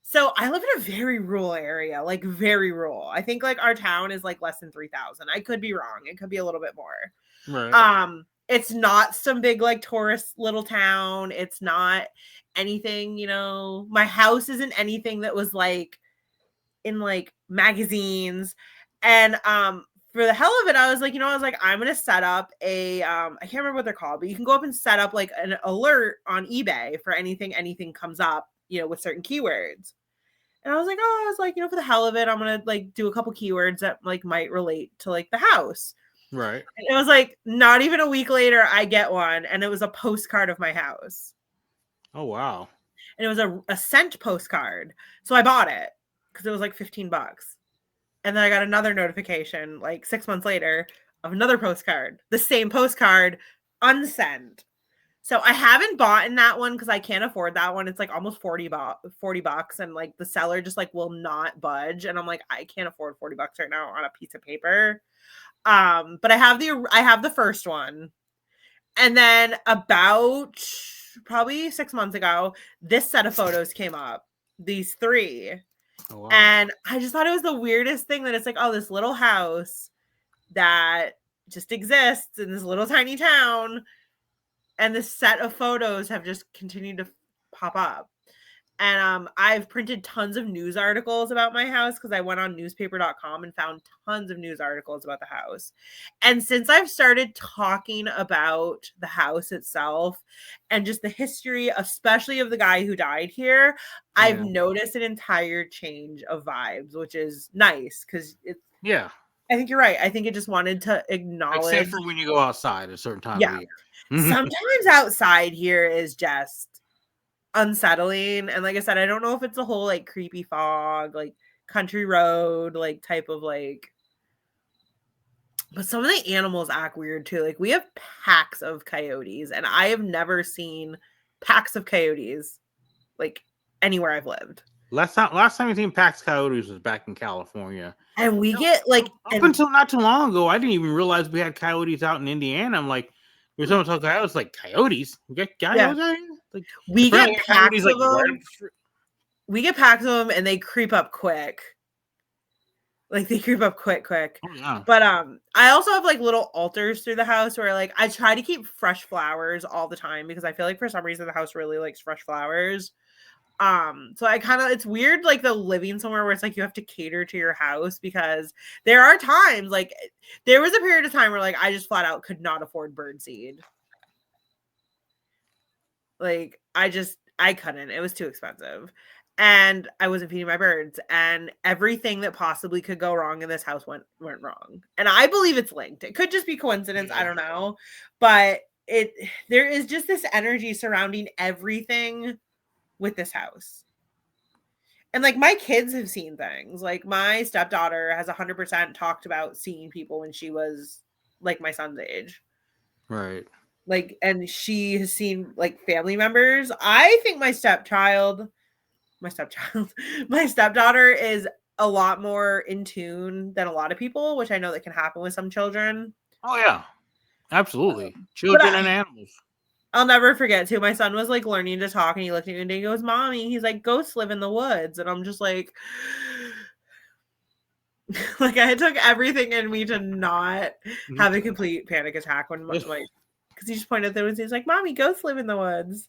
So I live in a very rural area, like very rural. I think like our town is like less than 3,000. I could be wrong. It could be a little bit more. Right. It's not some big like tourist little town. It's not anything, my house isn't anything that was like in like magazines. And for the hell of it, I was like, I'm gonna set up a I can't remember what they're called, but you can go up and set up like an alert on eBay for anything comes up, with certain keywords. And I was like, for the hell of it, I'm gonna like do a couple keywords that like might relate to like the house. Right. And it was like not even a week later, I get one, and it was a postcard of my house. Oh wow. And it was a scent postcard. So I bought it because it was like $15. And then I got another notification like 6 months later of another postcard, the same postcard, unsent. So I haven't bought in that one because I can't afford that one. It's like almost $40, and like the seller just like will not budge. And I'm like, I can't afford $40 right now on a piece of paper. But I have the first one. And then about probably 6 months ago, this set of photos came up. These 3. Oh, wow. And I just thought it was the weirdest thing that it's like, oh, this little house that just exists in this little tiny town. And this set of photos have just continued to pop up. And I've printed tons of news articles about my house because I went on newspaper.com and found tons of news articles about the house. And since I've started talking about the house itself and just the history, especially of the guy who died here, I've noticed an entire change of vibes, which is nice because it's I think you're right. I think it just wanted to acknowledge. Except for when you go outside at a certain time of the year. Sometimes outside here is just unsettling. And like I said, I don't know if it's a whole like creepy fog, like country road, like type of like. But some of the animals act weird too. Like we have packs of coyotes, and I have never seen packs of coyotes like anywhere I've lived. Last time we seen packs of coyotes was back in California. And we get like up until not too long ago, I didn't even realize we had coyotes out in Indiana. I'm like, there's someone talking coyotes, like coyotes. We get coyotes out here? Like, we get packs of them. We get packs of them, and they creep up quick. Like they creep up quick. Oh, yeah. But I also have like little altars through the house where like I try to keep fresh flowers all the time because I feel like for some reason the house really likes fresh flowers. So I kind of, it's weird, like the living somewhere where it's like you have to cater to your house, because there are times, like there was a period of time where like I just flat out could not afford birdseed. Like I couldn't. It was too expensive. And I wasn't feeding my birds, and everything that possibly could go wrong in this house went wrong. And I believe it's linked. It could just be coincidence, I don't know. But there is just this energy surrounding everything with this house. And like my kids have seen things. Like my stepdaughter has 100% talked about seeing people when she was like my son's age. Right. Like, and she has seen like family members. I think my stepdaughter is a lot more in tune than a lot of people, which I know that can happen with some children. Oh yeah, absolutely. Children and animals. I'll never forget too. My son was like learning to talk, and he looked at me and he goes, "Mommy," he's like, "Ghosts live in the woods," and I'm just like, like I took everything in me to not have a complete panic attack when like, because he just pointed at the woods. He's like, "Mommy, ghosts live in the woods."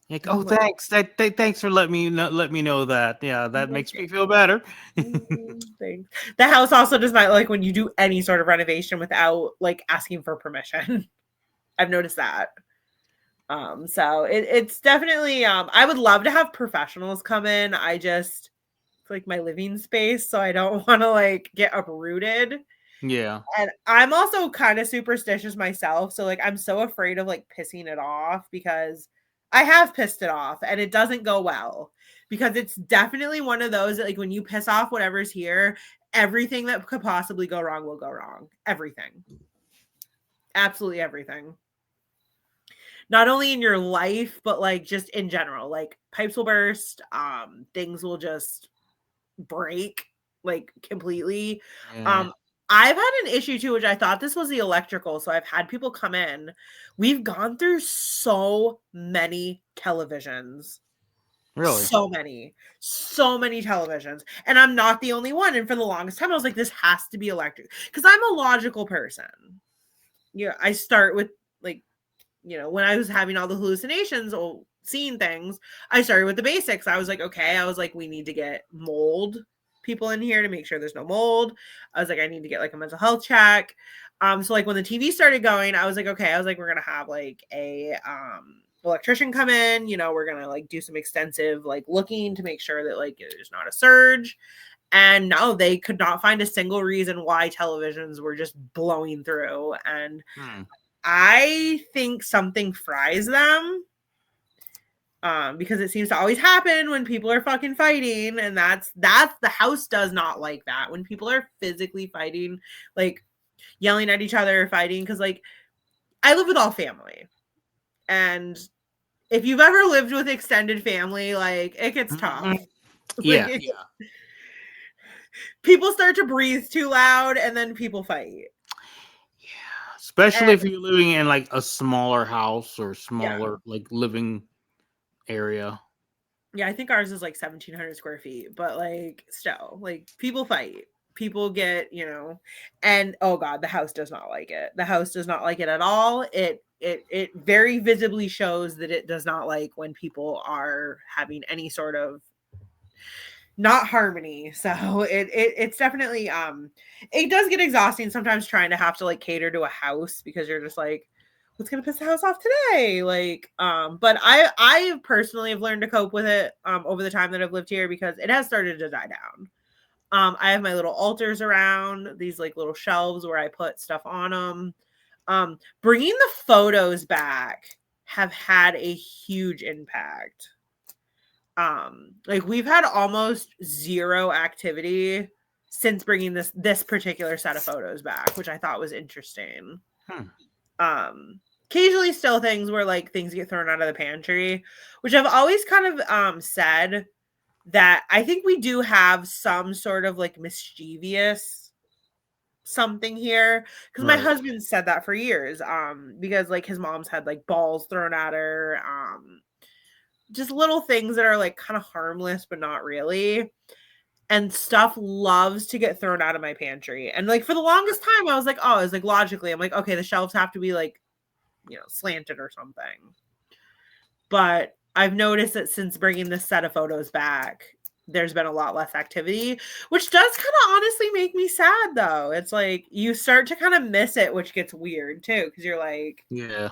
Like, oh, thanks. Thanks for letting me know that. Yeah, that makes me feel better. Thanks. The house also does not like when you do any sort of renovation without like asking for permission. I've noticed that. So it's definitely I would love to have professionals come in. I just like my living space, so I don't want to like get uprooted. Yeah. And I'm also kind of superstitious myself, so like I'm so afraid of like pissing it off, because I have pissed it off and it doesn't go well, because it's definitely one of those that like when you piss off whatever's here, everything that could possibly go wrong will go wrong. Everything. Absolutely everything. Not only in your life, but like just in general, like pipes will burst, things will just break like completely. Yeah. I've had an issue too, which I thought this was the electrical. So I've had people come in. We've gone through so many televisions. Really? So many televisions. And I'm not the only one. And for the longest time, I was like, this has to be electric. Because I'm a logical person. Yeah, I start with like, you know, when I was having all the hallucinations or seeing things, I started with the basics. I was like, okay, we need to get mold people in here to make sure there's no mold. I was like, I need to get like a mental health check. So like when the TV started going, I was like, okay, we're gonna have like a electrician come in, you know, we're gonna like do some extensive like looking to make sure that like there's not a surge. And no, they could not find a single reason why televisions were just blowing through. And I think something fries them. Because it seems to always happen when people are fucking fighting, and that's the house does not like that when people are physically fighting, like yelling at each other, fighting. Because like I live with all family, and if you've ever lived with extended family, like it gets tough. Yeah, like, people start to breathe too loud, and then people fight. Yeah, especially if you're living in like a smaller house or smaller like living area. Yeah, I think ours is like 1,700 square feet, but like still, like people fight, people get, you know, and oh god, the house does not like it. The house does not like it at all. It very visibly shows that it does not like when people are having any sort of not harmony. So it's definitely it does get exhausting sometimes trying to have to like cater to a house, because you're just like, what's gonna piss the house off today? Like, but I personally have learned to cope with it over the time that I've lived here, because it has started to die down. I have my little altars around, these like little shelves where I put stuff on them. Bringing the photos back have had a huge impact. Like we've had almost zero activity since bringing this particular set of photos back, which I thought was interesting. Occasionally still things where like things get thrown out of the pantry, which I've always kind of said that I think we do have some sort of like mischievous something here, because my husband said that for years, because like his mom's had like balls thrown at her, just little things that are like kind of harmless but not really, and stuff loves to get thrown out of my pantry. And like for the longest time I was like, oh, it's like logically I'm like, okay, the shelves have to be like, you know, slanted or something. But I've noticed that since bringing this set of photos back, there's been a lot less activity, which does kind of honestly make me sad though. It's like you start to kind of miss it, which gets weird too, because you're like, yeah.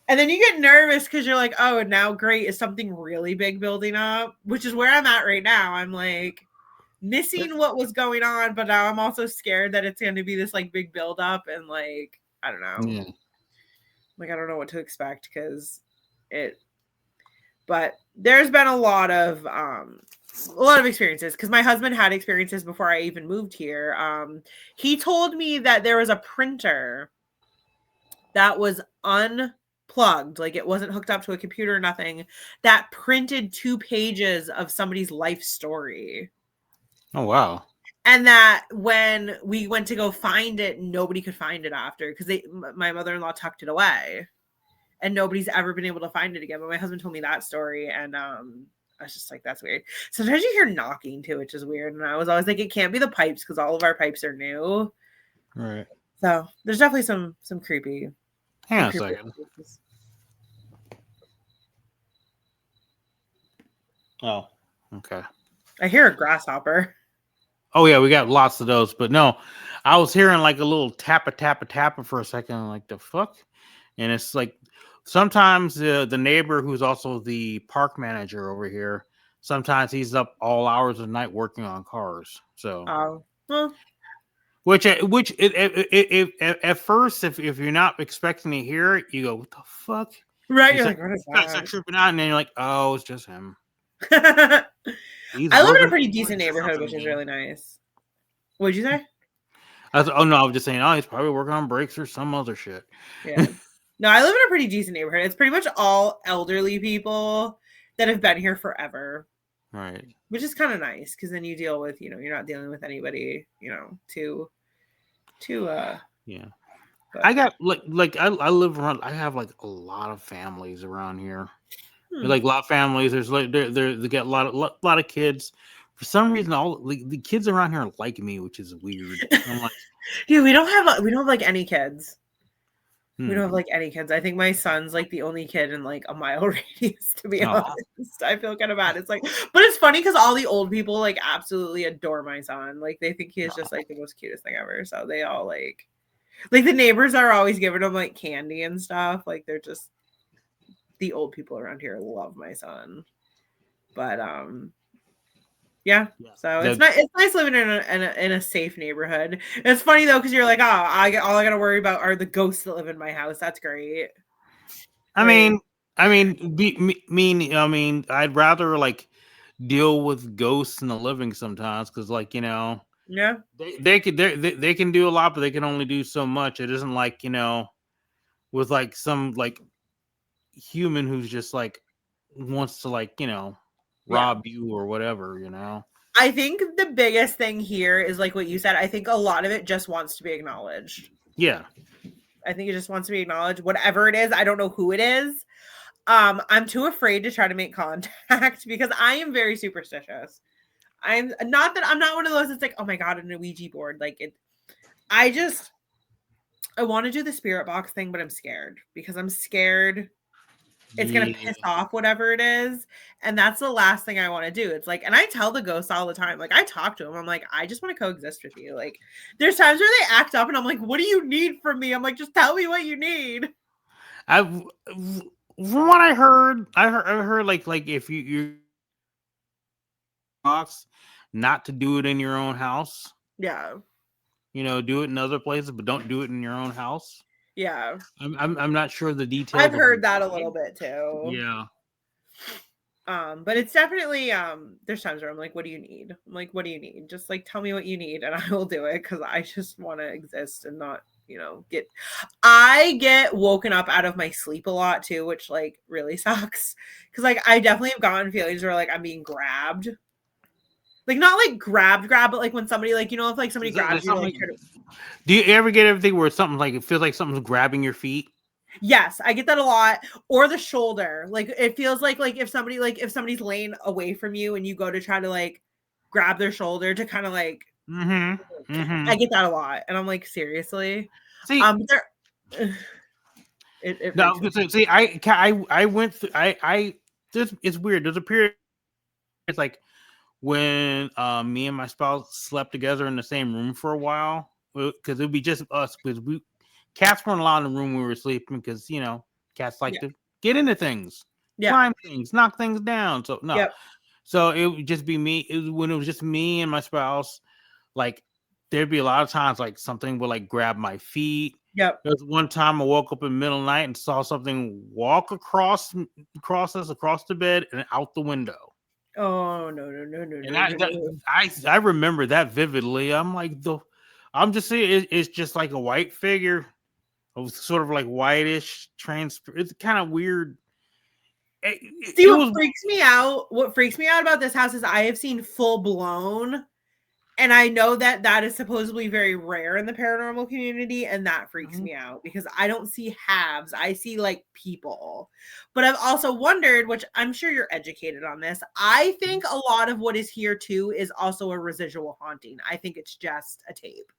And then you get nervous because you're like, oh, now great, is something really big building up? Which is where I'm at right now. I'm like missing what was going on, but now I'm also scared that it's going to be this like big build up and like, I don't know. Yeah. Like, I don't know what to expect but there's been a lot of experiences because my husband had experiences before I even moved here. He told me that there was a printer that was unplugged, like it wasn't hooked up to a computer or nothing, that printed 2 pages of somebody's life story. Oh, wow. And that when we went to go find it, nobody could find it after because my mother-in-law tucked it away. And nobody's ever been able to find it again. But my husband told me that story. And I was just like, that's weird. Sometimes you hear knocking too, which is weird. And I was always like, it can't be the pipes because all of our pipes are new. Right. So there's definitely some creepy. Hang on a second. Places. Oh, okay. I hear a grasshopper. Oh, yeah, we got lots of those. But no, I was hearing like a little tappa for a second. Like, the fuck? And it's like, sometimes the neighbor who's also the park manager over here, sometimes he's up all hours of the night working on cars. So, well. which at first, if you're not expecting to hear it, you go, "What the fuck?" Right? You're like, what is that? Start tripping out, and then you're like, "Oh, it's just him." I live in a pretty decent neighborhood, which is really nice. What'd you say? I was just saying, he's probably working on brakes or some other shit. Yeah. No, I live in a pretty decent neighborhood. It's pretty much all elderly people that have been here forever. Right. Which is kind of nice because then you deal with, you're not dealing with anybody, too yeah. But. I got I live around. I have like a lot of families around here. Like a lot of families. There's like they get a lot of kids. For some reason, all the kids around here like me, which is weird. I'm like, dude, we don't have like any kids. We don't have like any kids. I think my son's like the only kid in like a mile radius, to be honest. I feel kind of bad. It's like, but it's funny because all the old people like absolutely adore my son. Like they think he is just like the most cutest thing ever. So they all like the neighbors are always giving him like candy and stuff. Like they're just, the old people around here love my son. But yeah. So it's nice living in a safe neighborhood. It's funny though because you're like, all I gotta worry about are the ghosts that live in my house. That's great. I mean, I'd rather like deal with ghosts in the living sometimes because, like, yeah, they can do a lot, but they can only do so much. It isn't like with like some like human who's just like wants to like rob you or whatever, I think the biggest thing here is like what you said. I think a lot of it just wants to be acknowledged. Yeah. I think it just wants to be acknowledged. Whatever it is, I don't know who it is. I'm too afraid to try to make contact because I am very superstitious. I'm not one of those that's like, oh my God, an Ouija board. Like I want to do the spirit box thing, but I'm scared because I'm scared it's going to piss off whatever it is. And that's the last thing I want to do. It's like, and I tell the ghosts all the time, like I talk to them. I'm like, I just want to coexist with you. Like there's times where they act up and I'm like, what do you need from me? I'm like, just tell me what you need. From what I heard like if you box, not to do it in your own house. Yeah. Do it in other places, but don't do it in your own house. Yeah. I'm not sure the details. I've heard that a little bit too. Yeah. But it's definitely there's times where I'm like, what do you need? I'm like, what do you need? Just like tell me what you need and I will do it because I just want to exist and not, I get woken up out of my sleep a lot too, which like really sucks. Cause like I definitely have gotten feelings where like I'm being grabbed. Like not like grabbed, but like when somebody like, if like somebody grabs you, like, do you ever get everything where it's something like it feels like something's grabbing your feet? Yes, I get that a lot. Or the shoulder. Like it feels like if somebody's laying away from you and you go to try to like grab their shoulder to kind of like I get that a lot. And I'm like, seriously? See, I went through it's weird. There's a period. It's like when me and my spouse slept together in the same room for a while, because it would be just us, because cats weren't allowed in the room when we were sleeping, because cats like to get into things, climb things, knock things down. So no. Yep. So it would just be me. When it was just me and my spouse, like there'd be a lot of times like something would like grab my feet. Yep. There was one time I woke up in the middle of the night and saw something walk across the bed and out the window. Oh no! And I remember that vividly. I'm like, I'm just saying it's just like a white figure. It was sort of like whitish, it's kind of weird. What freaks me out about this house is I have seen full blown, and I know that is supposedly very rare in the paranormal community, and that freaks me out because I don't see halves. I see like people. But I've also wondered, which I'm sure you're educated on this, I think a lot of what is here too is also a residual haunting. I think it's just a tape.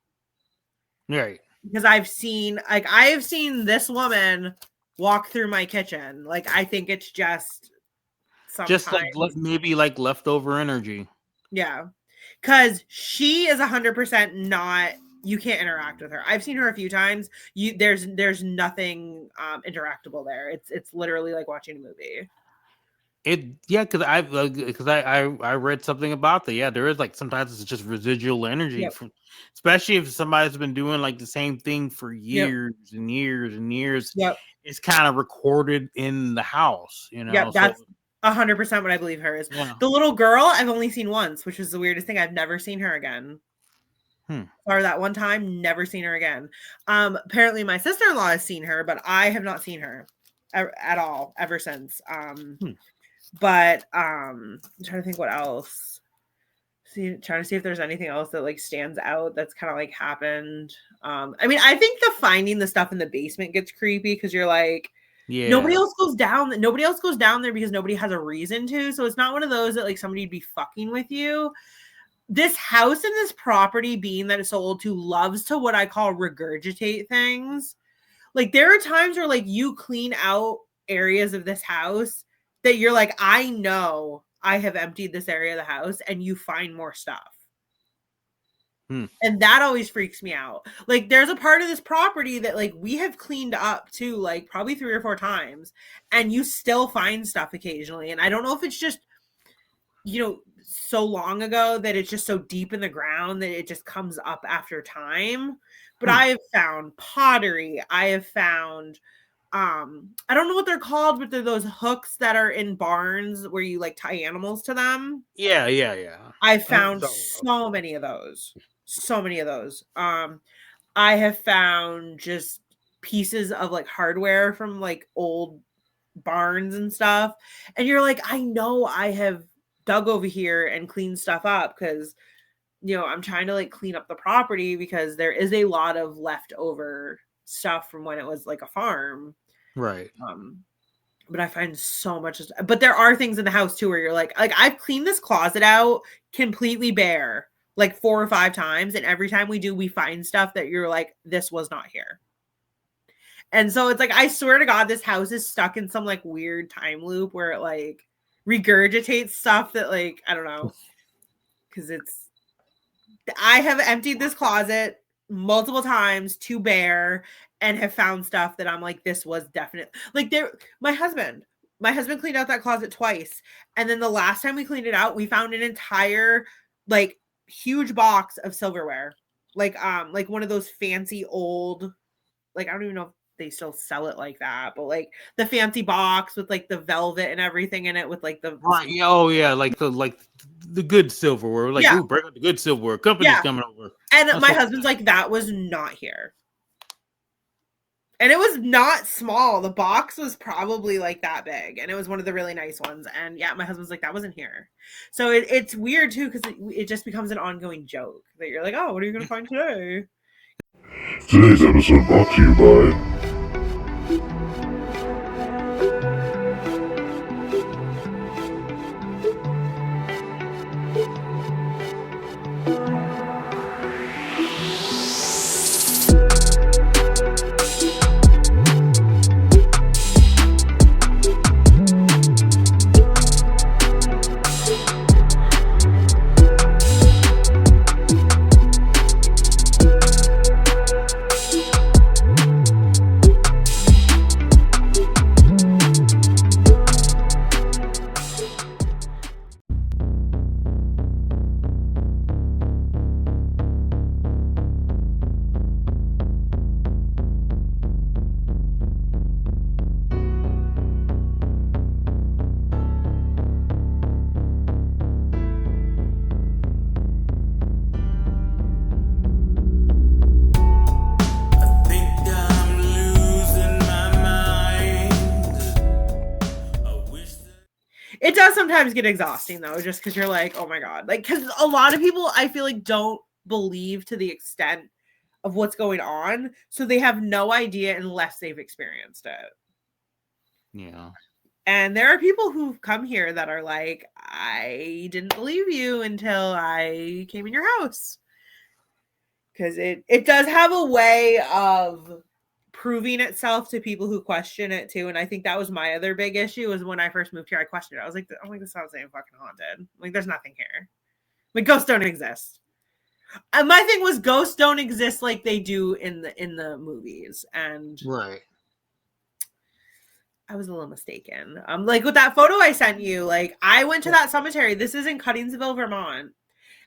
Right. Because I have seen this woman walk through my kitchen. Like, I think it's just like maybe like leftover energy. Yeah. Because she is 100% not, you can't interact with her. I've seen her a few times. There's nothing interactable there. It's literally like watching a movie. Because I read something about that. Yeah, there is like sometimes it's just residual energy, especially if somebody's been doing like the same thing for years and years and years. Yep. It's kind of recorded in the house, Yeah, that's 100% what I believe her is. Yeah. The little girl I've only seen once, which was the weirdest thing. I've never seen her again. Or that one time, never seen her again. Apparently my sister-in-law has seen her, but I have not seen her at all ever since. But I'm trying to think what else. Trying to see if there's anything else that like stands out that's kind of like happened. I mean, I think the finding the stuff in the basement gets creepy because you're like, nobody else goes down there because nobody has a reason to. So it's not one of those that like somebody'd be fucking with you. This house and this property, being that it's so old too, loves to what I call regurgitate things. Like there are times where like you clean out areas of this house that you're like, I know I have emptied this area of the house, and you find more stuff. And that always freaks me out. Like there's a part of this property that like we have cleaned up too, like probably 3 or 4 times, and you still find stuff occasionally. And I don't know if it's just, so long ago that it's just so deep in the ground that it just comes up after time. But I have found pottery. I have found, I don't know what they're called, but they're those hooks that are in barns where you like tie animals to them. Yeah. I found so many of those. I have found just pieces of like hardware from like old barns and stuff. And you're like, I know I have dug over here and cleaned stuff up because, I'm trying to like clean up the property because there is a lot of leftover stuff from when it was like a farm. Right. But I find so much, but there are things in the house too where you're like I've cleaned this closet out completely bare like 4 or 5 times, and every time we do, we find stuff that you're like, this was not here. And so it's like, I swear to God, this house is stuck in some like weird time loop where it like regurgitates stuff that like, I don't know, because I have emptied this closet multiple times to bare and have found stuff that I'm like, this was definite. Like my husband cleaned out that closet twice. And then the last time we cleaned it out, we found an entire like huge box of silverware. Like one of those fancy old, like, I don't even know if they still sell it like that, but like the fancy box with like the velvet and everything in it with like the right. Oh yeah, like the good silverware. Like, ooh, bring out the good silverware. Company's coming over. And my husband's like, that was not here. And it was not small. The box was probably like that big, and it was one of the really nice ones. And yeah, my husband's like, that wasn't here. So it's weird too, because it just becomes an ongoing joke that you're like, oh, what are you gonna find today? Today's episode brought to you by It does sometimes get exhausting though, just because you're like, oh my God. Like, because a lot of people I feel like don't believe to the extent of what's going on. So they have no idea unless they've experienced it. Yeah. And there are people who've come here that are like, I didn't believe you until I came in your house. Because it does have a way of proving itself to people who question it too. And I think that was my other big issue was when I first moved here, I questioned it. I was like, this sounds like fucking haunted. Like, there's nothing here. Like, ghosts don't exist. And my thing was ghosts don't exist like they do in the movies. And Right. I was a little mistaken. Like with that photo I sent you, like I went to that cemetery. This is in Cuttingsville, Vermont.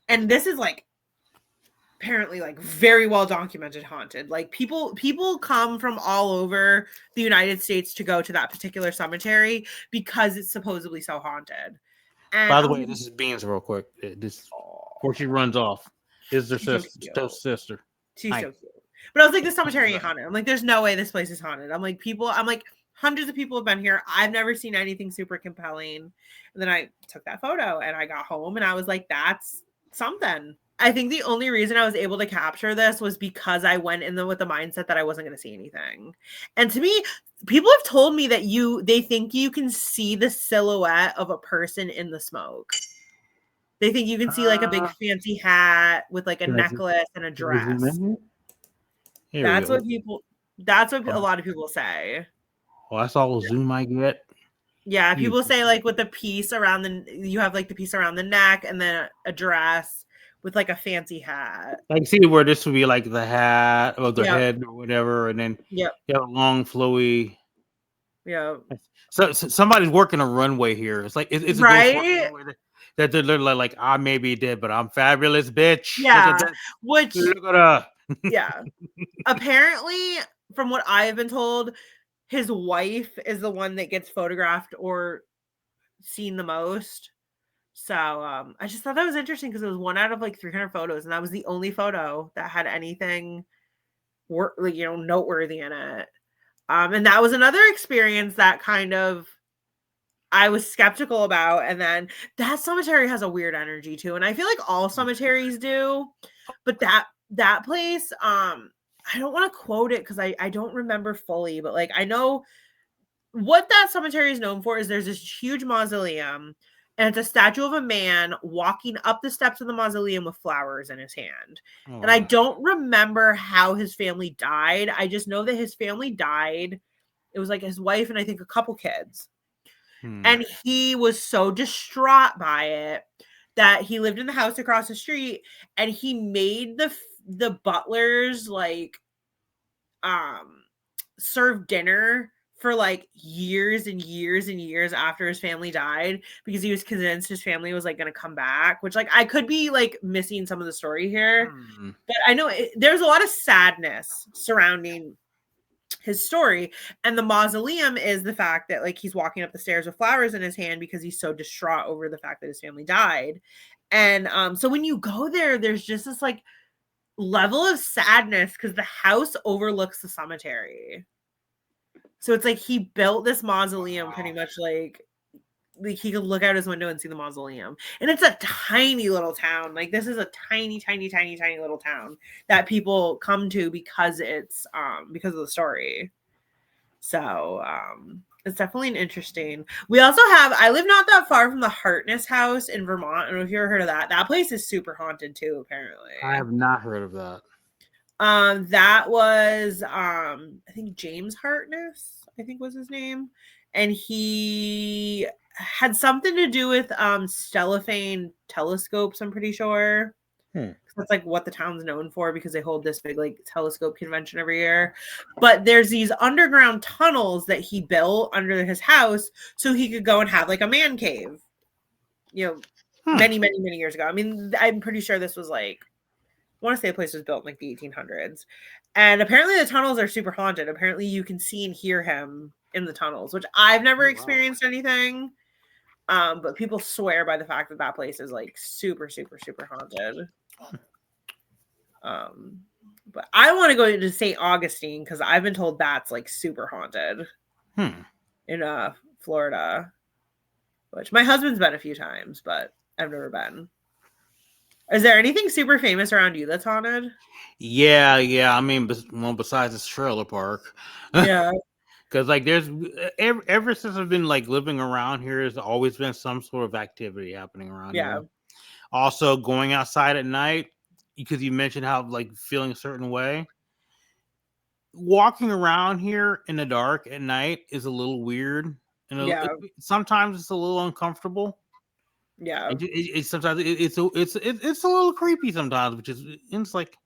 And this is like apparently like very well documented haunted. Like people come from all over the United States to go to that particular cemetery because it's supposedly so haunted. And by the way, this is Beans real quick. This before she runs off. This is her sister. She's so cute. But I was like, this cemetery ain't haunted. I'm like, there's no way this place is haunted. I'm like, hundreds of people have been here. I've never seen anything super compelling. And then I took that photo and I got home and I was like, that's something. I think the only reason I was able to capture this was because I went in with the mindset that I wasn't going to see anything. And to me, people have told me that they think you can see the silhouette of a person in the smoke. They think you can see like a big fancy hat with like a necklace and a dress. That's what a lot of people say. Well, that's all the zoom I get. Yeah, people say like with the piece around you have like the piece around the neck and then a dress with like a fancy hat. Like, see where this would be like the hat or the head or whatever, and then you have a long flowy. Yeah. So somebody's working a runway here. It's like it's a right. That they're like, I may be dead, but I'm fabulous, bitch. Yeah. Look at her. Yeah. Apparently, from what I have been told, his wife is the one that gets photographed or seen the most. So I just thought that was interesting because it was 1 out of like 300 photos, and that was the only photo that had anything noteworthy in it. And that was another experience that kind of I was skeptical about. And then that cemetery has a weird energy too, and I feel like all cemeteries do, but that place, I don't want to quote it because I don't remember fully, but like I know what that cemetery is known for is there's this huge mausoleum. And it's a statue of a man walking up the steps of the mausoleum with flowers in his hand. Oh. And I don't remember how his family died. I just know that his family died. It was like his wife and I think a couple kids. And he was so distraught by it that he lived in the house across the street and he made the butlers like serve dinner for like years and years and years after his family died because he was convinced his family was like going to come back, which like I could be like missing some of the story here, but I know there's a lot of sadness surrounding his story. And the mausoleum is the fact that like he's walking up the stairs with flowers in his hand because he's so distraught over the fact that his family died. And so when you go there, there's just this like level of sadness because the house overlooks the cemetery. So it's like he built this mausoleum pretty much like he could look out his window and see the mausoleum. And it's a tiny little town. Like this is a tiny, tiny, tiny, tiny little town that people come to because it's because of the story. So it's definitely an interesting. We also have, I live not that far from the Hartness House in Vermont. I don't know if you ever heard of that. That place is super haunted too, apparently. I have not heard of that. That was I think James Hartness, I think was his name. And he had something to do with stellophane telescopes, I'm pretty sure. That's like what the town's known for because they hold this big like telescope convention every year. But there's these underground tunnels that he built under his house so he could go and have like a man cave. Many, many, many years ago. I mean, I'm pretty sure this was like I want to say the place was built in like the 1800s. And apparently the tunnels are super haunted. Apparently you can see and hear him in the tunnels, which I've never experienced anything. But people swear by the fact that that place is like super, super, super haunted. But I want to go to St. Augustine because I've been told that's like super haunted in Florida. which my husband's been a few times, but I've never been. Is there anything super famous around you that's haunted? Yeah. I mean, besides this trailer park. Yeah. Because like there's ever since I've been like living around here, there's always been some sort of activity happening around here. Also, going outside at night, because you mentioned how like feeling a certain way. Walking around here in the dark at night is a little weird, and sometimes it's a little uncomfortable. Yeah. Sometimes it's a little creepy sometimes, which is it's like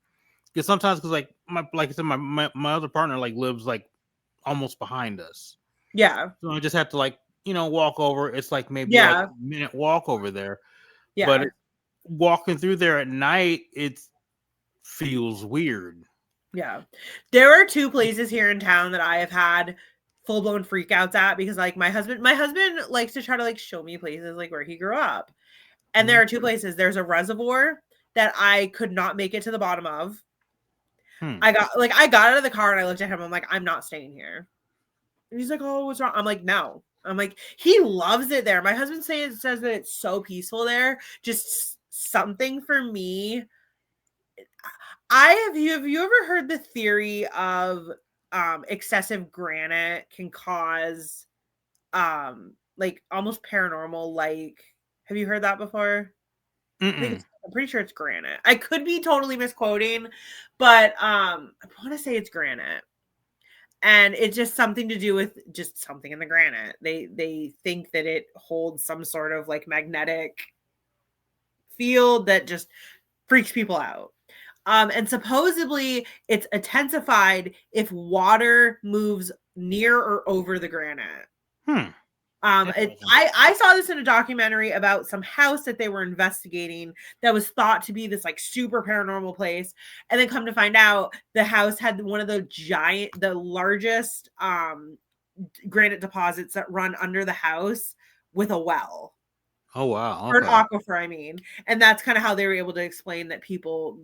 because sometimes like I said, my other partner like lives like almost behind us. Yeah. So I just have to like walk over. It's like maybe like a minute walk over there. Yeah. But walking through there at night, it feels weird. Yeah. There are 2 places here in town that I have had full-blown freakouts at because like my husband likes to try to like show me places like where he grew up. And there are 2 places. There's a reservoir that I could not make it to the bottom of. I got out of the car and I looked at him. I'm like, I'm not staying here. And he's like, oh, what's wrong? I'm like, no. I'm like, he loves it there. My husband says that it's so peaceful there. Just something for me. Have you ever heard the theory of excessive granite can cause like almost paranormal, like have you heard that before? I'm pretty sure it's granite. I could be totally misquoting, but I want to say it's granite. And it's just something to do with just something in the granite. They think that it holds some sort of like magnetic field that just freaks people out. And supposedly it's intensified if water moves near or over the granite. I saw this in a documentary about some house that they were investigating that was thought to be this like super paranormal place. And then come to find out the house had one of the largest granite deposits that run under the house with a well. Oh wow! Or an aquifer, I mean, and that's kind of how they were able to explain that people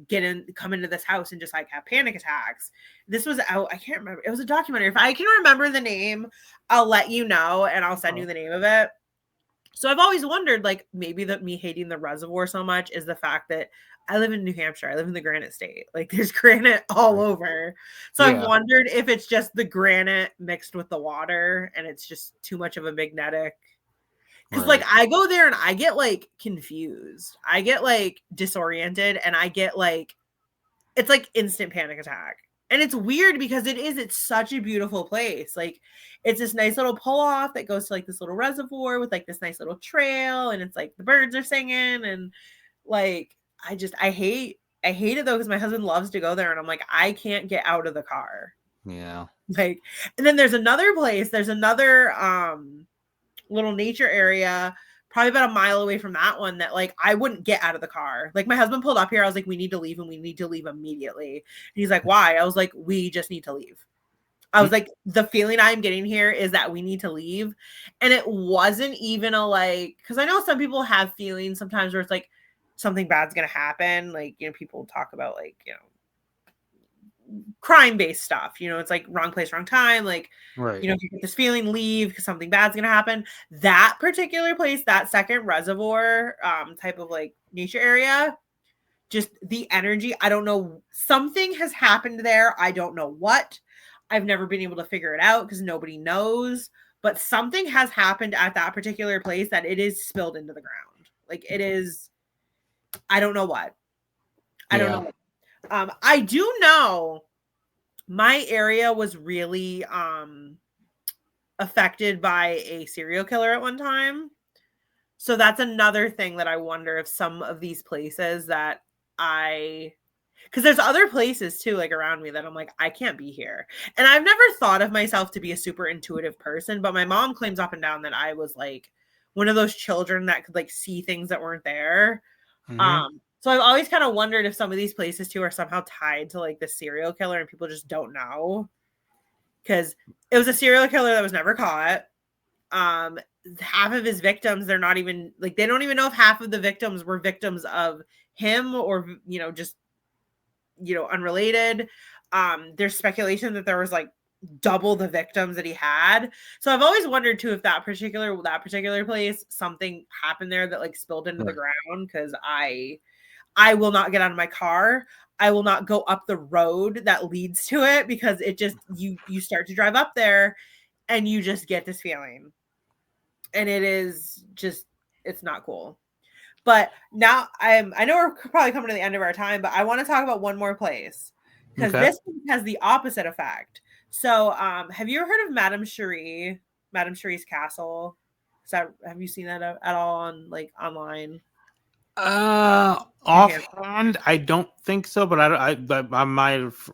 come into this house and just like have panic attacks. This was out. I can't remember. It was a documentary. If I can remember the name, I'll let you know, and I'll send you the name of it. So I've always wondered, like, maybe that me hating the reservoir so much is the fact that I live in New Hampshire. I live in the granite state. Like, there's granite all over. So I've wondered if it's just the granite mixed with the water, and it's just too much of a magnetic. Because like I go there and I get like confused. I get like disoriented and I get like it's like instant panic attack. And it's weird because it's such a beautiful place. Like it's this nice little pull off that goes to like this little reservoir with like this nice little trail and it's like the birds are singing and like I hate it though because my husband loves to go there and I'm like I can't get out of the car. Yeah. Like and then there's another place. There's another little nature area probably about a mile away from that one that like I wouldn't get out of the car. Like my husband pulled up here. I was like, we need to leave and we need to leave immediately. And he's like, why? I was like, we just need to leave. I was like, the feeling I'm getting here is that we need to leave. And it wasn't even a like, because I know some people have feelings sometimes where it's like something bad's going to happen. Like, you know, people talk about like, you know, crime-based stuff, you know, it's like wrong place, wrong time, like you know, if you get this feeling, leave because something bad's gonna happen. That particular place, that second reservoir type of like nature area, just the energy, I don't know, something has happened there. I don't know what. I've never been able to figure it out because nobody knows, but something has happened at that particular place that it is spilled into the ground. Like it is, I don't know what. I don't know. I do know my area was really affected by a serial killer at one time. So that's another thing that I wonder if some of these places that because there's other places too, like around me that I'm like, I can't be here. And I've never thought of myself to be a super intuitive person, but my mom claims up and down that I was like one of those children that could like see things that weren't there. So I've always kind of wondered if some of these places too are somehow tied to like the serial killer and people just don't know. Because it was a serial killer that was never caught. Half of his victims, they're not even like, they don't even know if half of the victims were victims of him or, you know, just, you know, unrelated. There's speculation that there was like double the victims that he had. So I've always wondered too if that particular place, something happened there that like spilled into the ground, because I will not get out of my car. I will not go up the road that leads to it, because it just you start to drive up there and you just get this feeling. And it is just, it's not cool. But now I know we're probably coming to the end of our time, but I want to talk about one more place, because this one has the opposite effect. So have you ever heard of Madame Cherie's Castle? Have you seen that at all on like online? Offhand, I don't think so, but I might have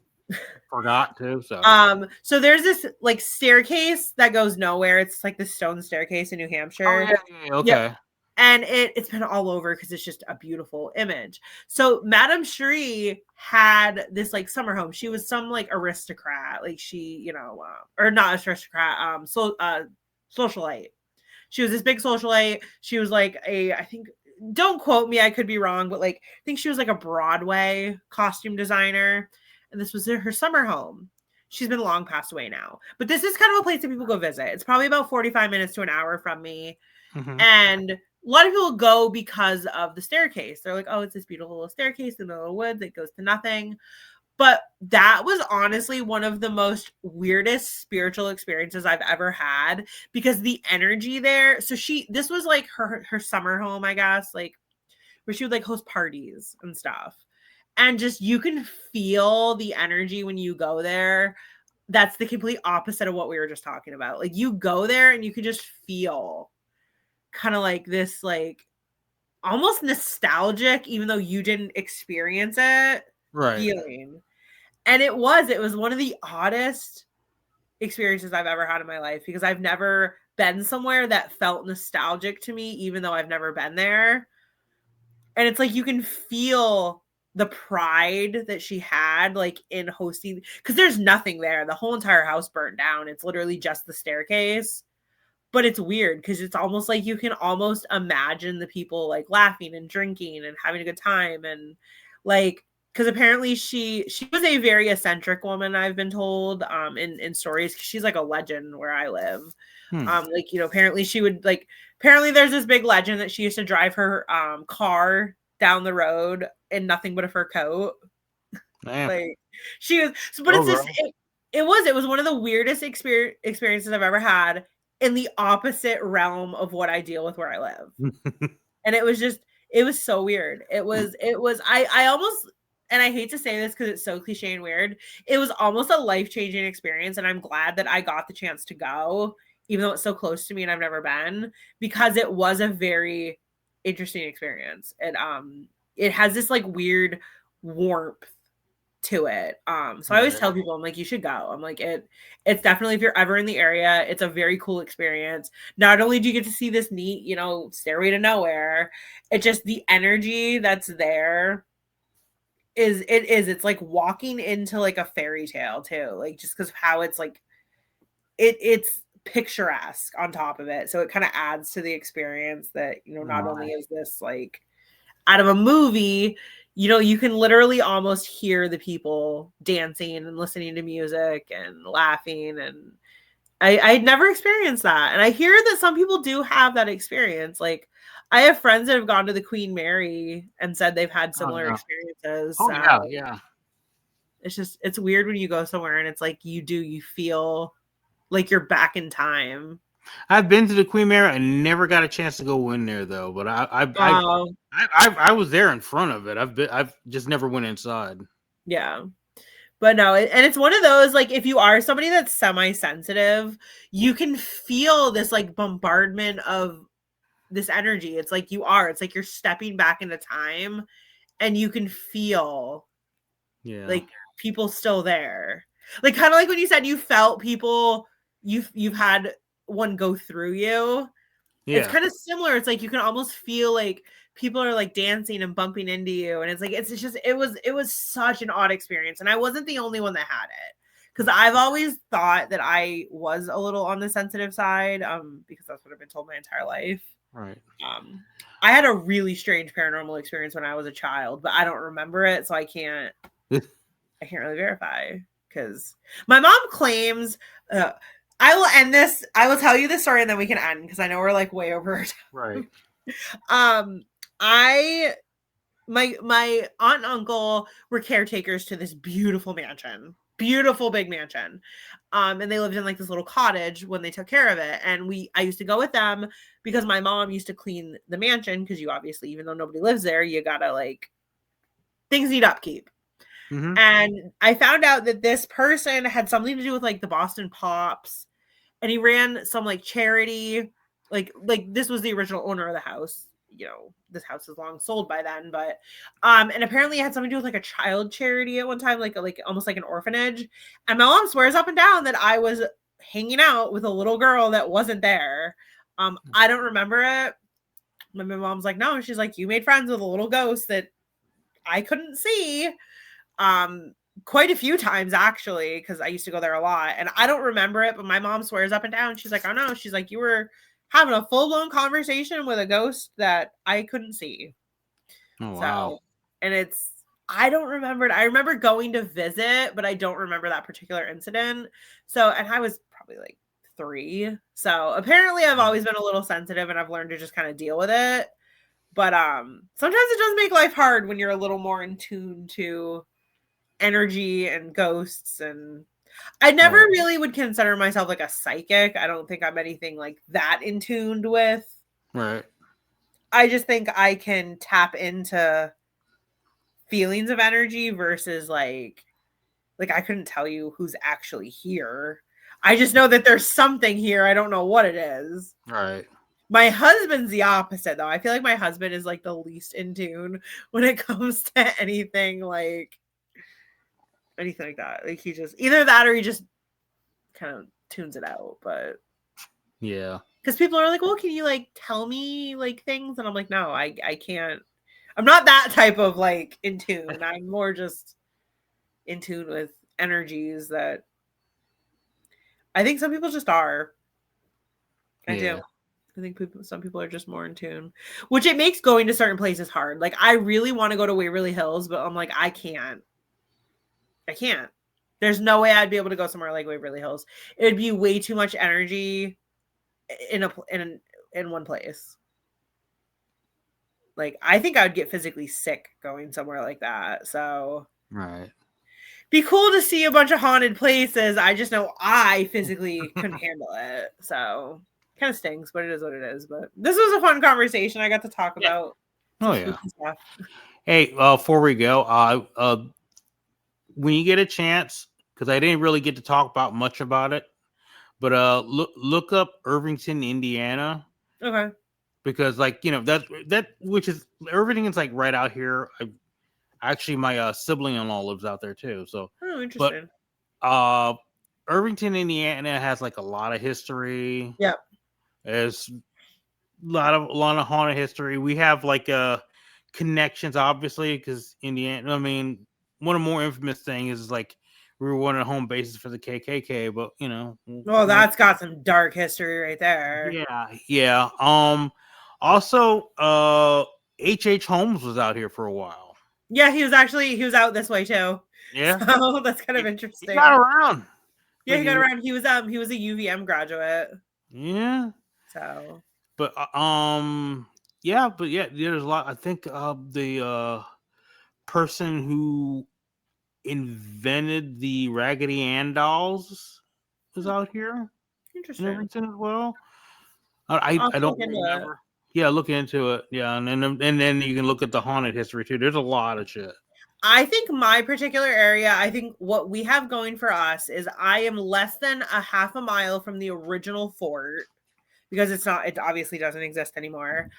forgot to. So there's this like staircase that goes nowhere. It's like the stone staircase in New Hampshire. Okay. Yep. And it's been all over because it's just a beautiful image. So Madame Cherie had this like summer home. She was some like aristocrat, like she, or not aristocrat, socialite. She was this big socialite. She was like I think, don't quote me, I could be wrong, but like I think she was like a Broadway costume designer, and this was her summer home. She's been long passed away now, but this is kind of a place that people go visit. It's probably about 45 minutes to an hour from me. Mm-hmm. And a lot of people go because of the staircase. They're like, oh, it's this beautiful little staircase in the middle of the woods that goes to nothing. But that was honestly one of the most weirdest spiritual experiences I've ever had, because the energy there. So this was like her summer home, I guess, like where she would like host parties and stuff. And just, you can feel the energy when you go there. That's the complete opposite of what we were just talking about. Like you go there and you can just feel kind of like this, like almost nostalgic, even though you didn't experience it, feeling. And it was one of the oddest experiences I've ever had in my life, because I've never been somewhere that felt nostalgic to me, even though I've never been there. And it's like you can feel the pride that she had like in hosting, because there's nothing there. The whole entire house burnt down. It's literally just the staircase. But it's weird because it's almost like you can almost imagine the people like laughing and drinking and having a good time. And like, because apparently she was a very eccentric woman, I've been told in stories. She's like a legend where I live. Like, apparently she would apparently there's this big legend that she used to drive her car down the road in nothing but a fur coat. Like she was, but it was one of the weirdest experiences I've ever had, in the opposite realm of what I deal with where I live. And it was so weird. It was I almost, and I hate to say this because it's so cliche and weird, it was almost a life-changing experience. And I'm glad that I got the chance to go, even though it's so close to me and I've never been, because it was a very interesting experience. And it has this like weird warmth to it. So I always tell people, I'm like, you should go. I'm like, it's definitely, if you're ever in the area, it's a very cool experience. Not only do you get to see this neat, stairway to nowhere, it's just the energy that's there it's like walking into like a fairy tale too, like just because of how it's like it's picturesque on top of it. So it kind of adds to the experience that, not only is this like out of a movie, you can literally almost hear the people dancing and listening to music and laughing. And I'd never experienced that. And I hear that some people do have that experience. Like I have friends that have gone to the Queen Mary and said they've had similar experiences. Yeah. It's weird when you go somewhere and it's like you feel like you're back in time. I've been to the Queen Mary. I never got a chance to go in there though, but I was there in front of it. I've just never went inside. Yeah, but no, and it's one of those, like, if you are somebody that's semi-sensitive, you can feel this like bombardment of this energy. It's like it's like you're stepping back into time, and you can feel like people still there. Like kind of like when you said you felt people, you've had one go through you. It's kind of similar. It's like you can almost feel like people are like dancing and bumping into you, and it's like it was such an odd experience. And I wasn't the only one that had it, because I've always thought that I was a little on the sensitive side, because that's what I've been told my entire life. Right. I had a really strange paranormal experience when I was a child, but I don't remember it, so I can't really verify. because my mom claims. I will end this. I will tell you the story and then we can end because I know we're like way over. Right. My aunt and uncle were caretakers to this beautiful mansion, beautiful big mansion. And they lived in like this little cottage when they took care of it. And I used to go with them because my mom used to clean the mansion because you obviously, even though nobody lives there, you gotta like things need upkeep. Mm-hmm. And I found out that this person had something to do with like the Boston Pops, and he ran some like charity, like this was the original owner of the house. You know, this house is long sold by then, but and apparently it had something to do with like a child charity at one time, like almost like an orphanage. And my mom swears up and down that I was hanging out with a little girl that wasn't there. I don't remember it. My mom's like, no, she's like, you made friends with a little ghost that I couldn't see. Quite a few times actually, because I used to go there a lot, and I don't remember it, but my mom swears up and down. She's like, oh no, she's like, you were having a full-blown conversation with a ghost that I couldn't see. Oh wow. So, and I don't remember it. I remember going to visit, but I don't remember that particular incident. So, and I was probably like 3. So apparently I've always been a little sensitive and I've learned to just kind of deal with it. But sometimes it does make life hard when you're a little more in tune to energy and ghosts. And I never really would consider myself like a psychic. I don't think I'm anything like that in tuned with. Right. I just think I can tap into feelings of energy versus like I couldn't tell you who's actually here. I just know that there's something here. I don't know what it is. Right. My husband's the opposite though. I feel like my husband is like the least in tune when it comes to anything like that. Like he just either that or he just kind of tunes it out. But yeah, because people are like, well, can you like tell me like things? And I'm like, no, I can't. I'm not that type of like in tune. I'm more just in tune with energies that I think some people just are. I do. I think some people are just more in tune, which it makes going to certain places hard. Like I really want to go to Waverly Hills, but I'm like, I can't. There's no way I'd be able to go somewhere like Waverly Hills. It would be way too much energy in one place. Like I think I would get physically sick going somewhere like that. So right. Be cool to see a bunch of haunted places. I just know I physically couldn't handle it. So kind of stings, but it is what it is. But this was a fun conversation. I got to talk about stuff. Hey, before we go, when you get a chance, because I didn't really get to talk about much about it, but look up Irvington, Indiana. Okay. Because like that which is everything is like right out here. Actually, my sibling-in-law lives out there too. So, interesting. But Irvington, Indiana has like a lot of history. Yeah, there's a lot of haunted history. We have like connections, obviously, because Indiana. I mean, one of the more infamous things is like we were one of the home bases for the KKK. But well, that's got some dark history right there. Yeah. Also, H.H. Holmes was out here for a while. Yeah, he was out this way too. Yeah. So that's kind of interesting. He got around. Yeah, he got around. He was a UVM graduate. Yeah. So. But yeah, there's a lot. I think the person who invented the Raggedy Ann dolls was out here. Interesting. In Irvington as well. I don't remember. Yeah, look into it. Yeah, and then you can look at the haunted history too. There's a lot of shit. I think my particular area, I think what we have going for us is I am less than a half a mile from the original fort because it obviously doesn't exist anymore.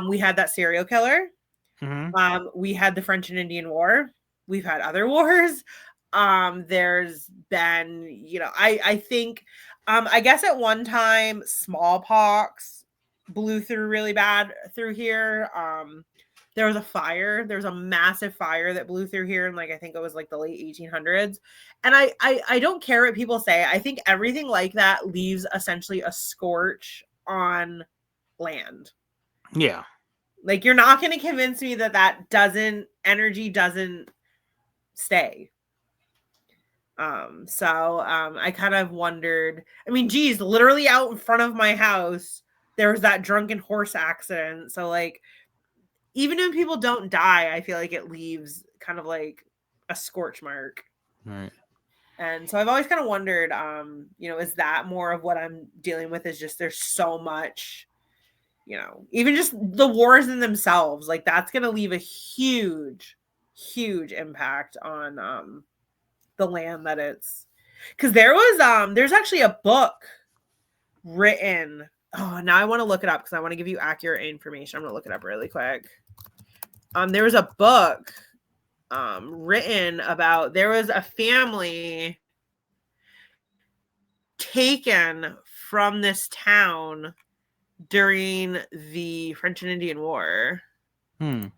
We had that serial killer. Mm-hmm. We had the French and Indian War. We've had other wars. There's been, I think, I guess at one time smallpox blew through really bad through here. There was a fire. There was a massive fire that blew through here in I think it was the late 1800s. And I don't care what people say. I think everything like that leaves essentially a scorch on land. Yeah. You're not going to convince me that energy doesn't stay. I kind of wondered, I mean, geez, literally out in front of my house, there was that drunken horse accident. So like, even when people don't die, I feel like it leaves kind of like a scorch mark. Right. And so I've always kind of wondered, is that more of what I'm dealing with is just there's so much, even just the wars in themselves, like that's going to leave a huge, huge impact on the land that it's, because there's actually a book written. Oh, now I want to look it up because I want to give you accurate information. I'm going to look it up really quick. There was a book written about, there was a family taken from this town during the French and Indian War. I'm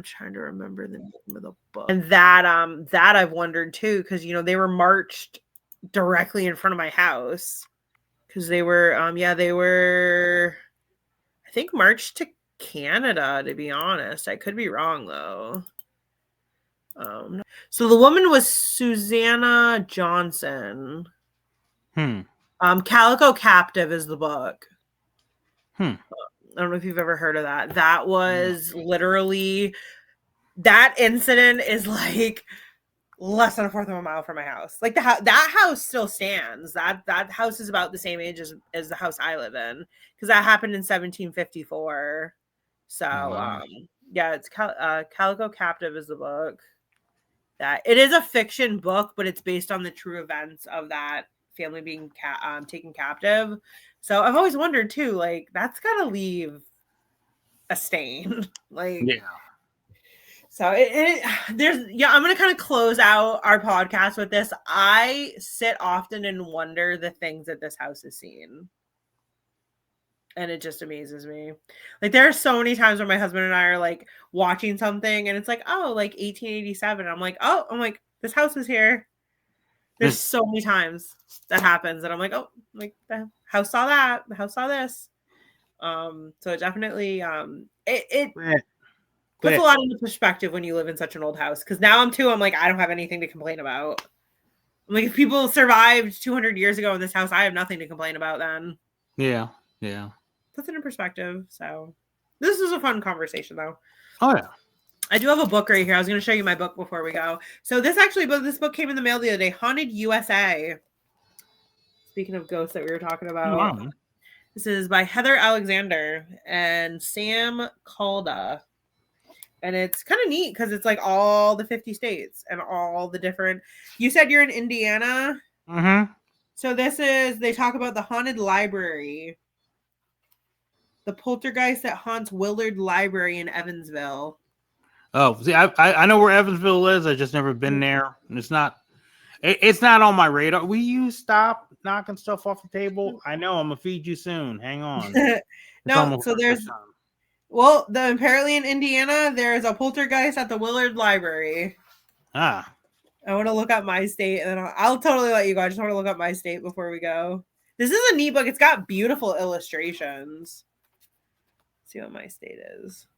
trying to remember the name of the book. And that I've wondered too, because they were marched directly in front of my house. Because they were I think marched to Canada, to be honest. I could be wrong though. So the woman was Susanna Johnson. Calico Captive is the book. I don't know if you've ever heard of that. That was literally, that incident is like less than a fourth of a mile from my house. Like that house still stands. That house is about the same age as the house I live in, because that happened in 1754. So it's Calico Captive is the book. That it is a fiction book, but it's based on the true events of that family being taken captive. So I've always wondered too, like that's gotta leave a stain. Like, yeah. So I'm gonna kind of close out our podcast with this. I sit often and wonder the things that this house has seen. And it just amazes me. Like there are so many times when my husband and I are like watching something and it's like, oh, like 1887. I'm like, this house is here. There's so many times that happens and I'm like, oh, like the house saw that, the house saw this. So it definitely it puts a lot into perspective when you live in such an old house. Because now I'm like, I don't have anything to complain about. I'm like, if people survived 200 years ago in this house, I have nothing to complain about then. Yeah. Puts it in perspective. So this was a fun conversation though. Oh yeah. I do have a book right here. I was going to show you my book before we go. So this book came in the mail the other day. Haunted USA. Speaking of ghosts that we were talking about. Wow. This is by Heather Alexander and Sam Calda. And it's kind of neat because it's like all the 50 states and all the different. You said you're in Indiana. Mm-hmm. So they talk about the haunted library. The poltergeist that haunts Willard Library in Evansville. Oh, see, I know where Evansville is. I've just never been there. And it's not on my radar. Will you stop knocking stuff off the table? I know, I'm going to feed you soon. Hang on. No, so there's... apparently in Indiana, there's a poltergeist at the Willard Library. I want to look up my state, and then I'll totally let you go. I just want to look up my state before we go. This is a neat book. It's got beautiful illustrations. Let's see what my state is.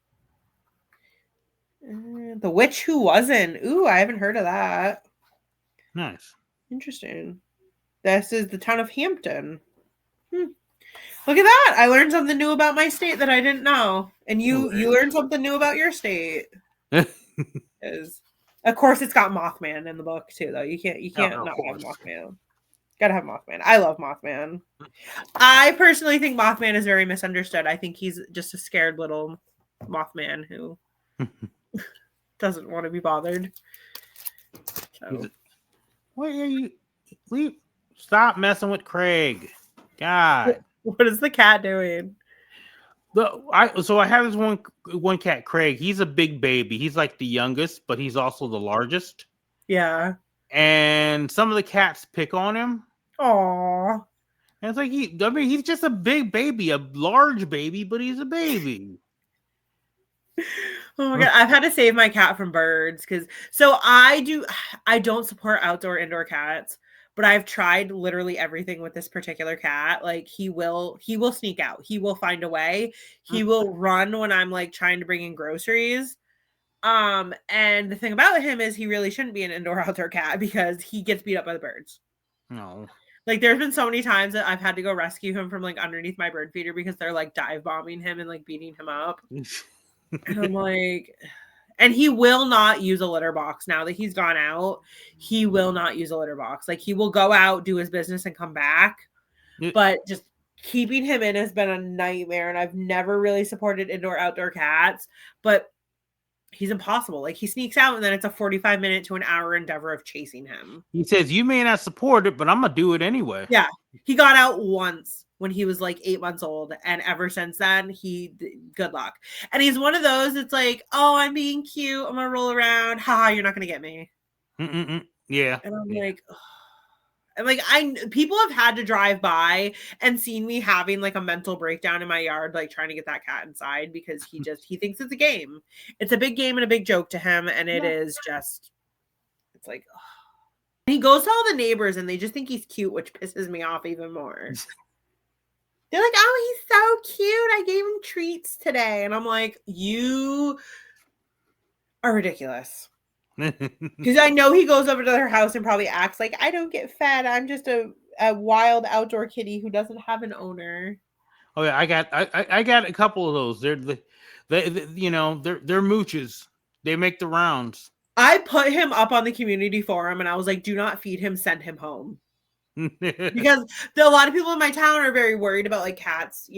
The Witch Who Wasn't. Ooh, I haven't heard of that. Nice. Interesting. This is the town of Hampton. Look at that. I learned something new about my state that I didn't know. And you learned something new about your state. Of course, it's got Mothman in the book too, though. You can't not have Mothman. Gotta have Mothman. I love Mothman. I personally think Mothman is very misunderstood. I think he's just a scared little Mothman who doesn't want to be bothered. So. What are you? Stop messing with Craig. God. What is the cat doing? I have this one cat, Craig. He's a big baby. He's like the youngest, but he's also the largest. Yeah. And some of the cats pick on him. Aww. And it's like he's just a big baby, a large baby, but he's a baby. Oh my God. I've had to save my cat from birds I don't support outdoor indoor cats, but I've tried literally everything with this particular cat. Like he will sneak out. He will find a way. He will run when I'm like trying to bring in groceries. And the thing about him is he really shouldn't be an indoor-outdoor cat because he gets beat up by the birds. No. Like, there's been so many times that I've had to go rescue him from, like, underneath my bird feeder because they're, like, dive bombing him and, like, beating him up. And I'm like... And he will not use a litter box now that he's gone out. He will not use a litter box. Like, he will go out, do his business, and come back. But just keeping him in has been a nightmare. And I've never really supported indoor-outdoor cats. But he's impossible. Like, he sneaks out, and then it's a 45-minute to an hour endeavor of chasing him. He says, you may not support it, but I'm going to do it anyway. Yeah. He got out once when he was like 8 months old. And ever since then, good luck. And he's one of those, it's like, oh, I'm being cute. I'm going to roll around. Ha, you're not going to get me. Yeah. And I'm like, ugh. And like, people have had to drive by and seen me having like a mental breakdown in my yard, like trying to get that cat inside because he thinks it's a game. It's a big game and a big joke to him. And it is just, it's like, ugh. He goes to all the neighbors and they just think he's cute, which pisses me off even more. They're like, oh, he's so cute. I gave him treats today. And I'm like, you are ridiculous. Because I know he goes over to their house and probably acts like, I don't get fed. I'm just a wild outdoor kitty who doesn't have an owner. Oh yeah, I got a couple of those. They're mooches. They make the rounds. I put him up on the community forum and I was like, do not feed him, send him home. Because a lot of people in my town are very worried about like cats,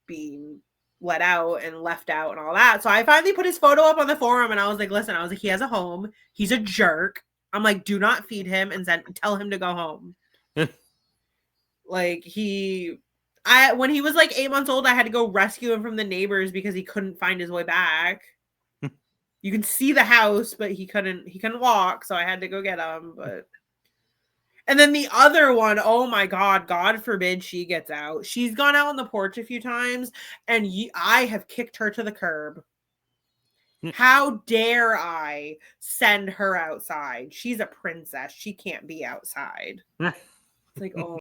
being let out and left out and all that. So I finally put his photo up on the forum and I was like, listen, he has a home. He's a jerk. I'm like, do not feed him and tell him to go home. Like when he was like 8 months old, I had to go rescue him from the neighbors because he couldn't find his way back. You can see the house, but he couldn't walk. So I had to go get him. And then the other one, oh my God, God forbid she gets out. She's gone out on the porch a few times, and I have kicked her to the curb. How dare I send her outside? She's a princess. She can't be outside. It's like, oh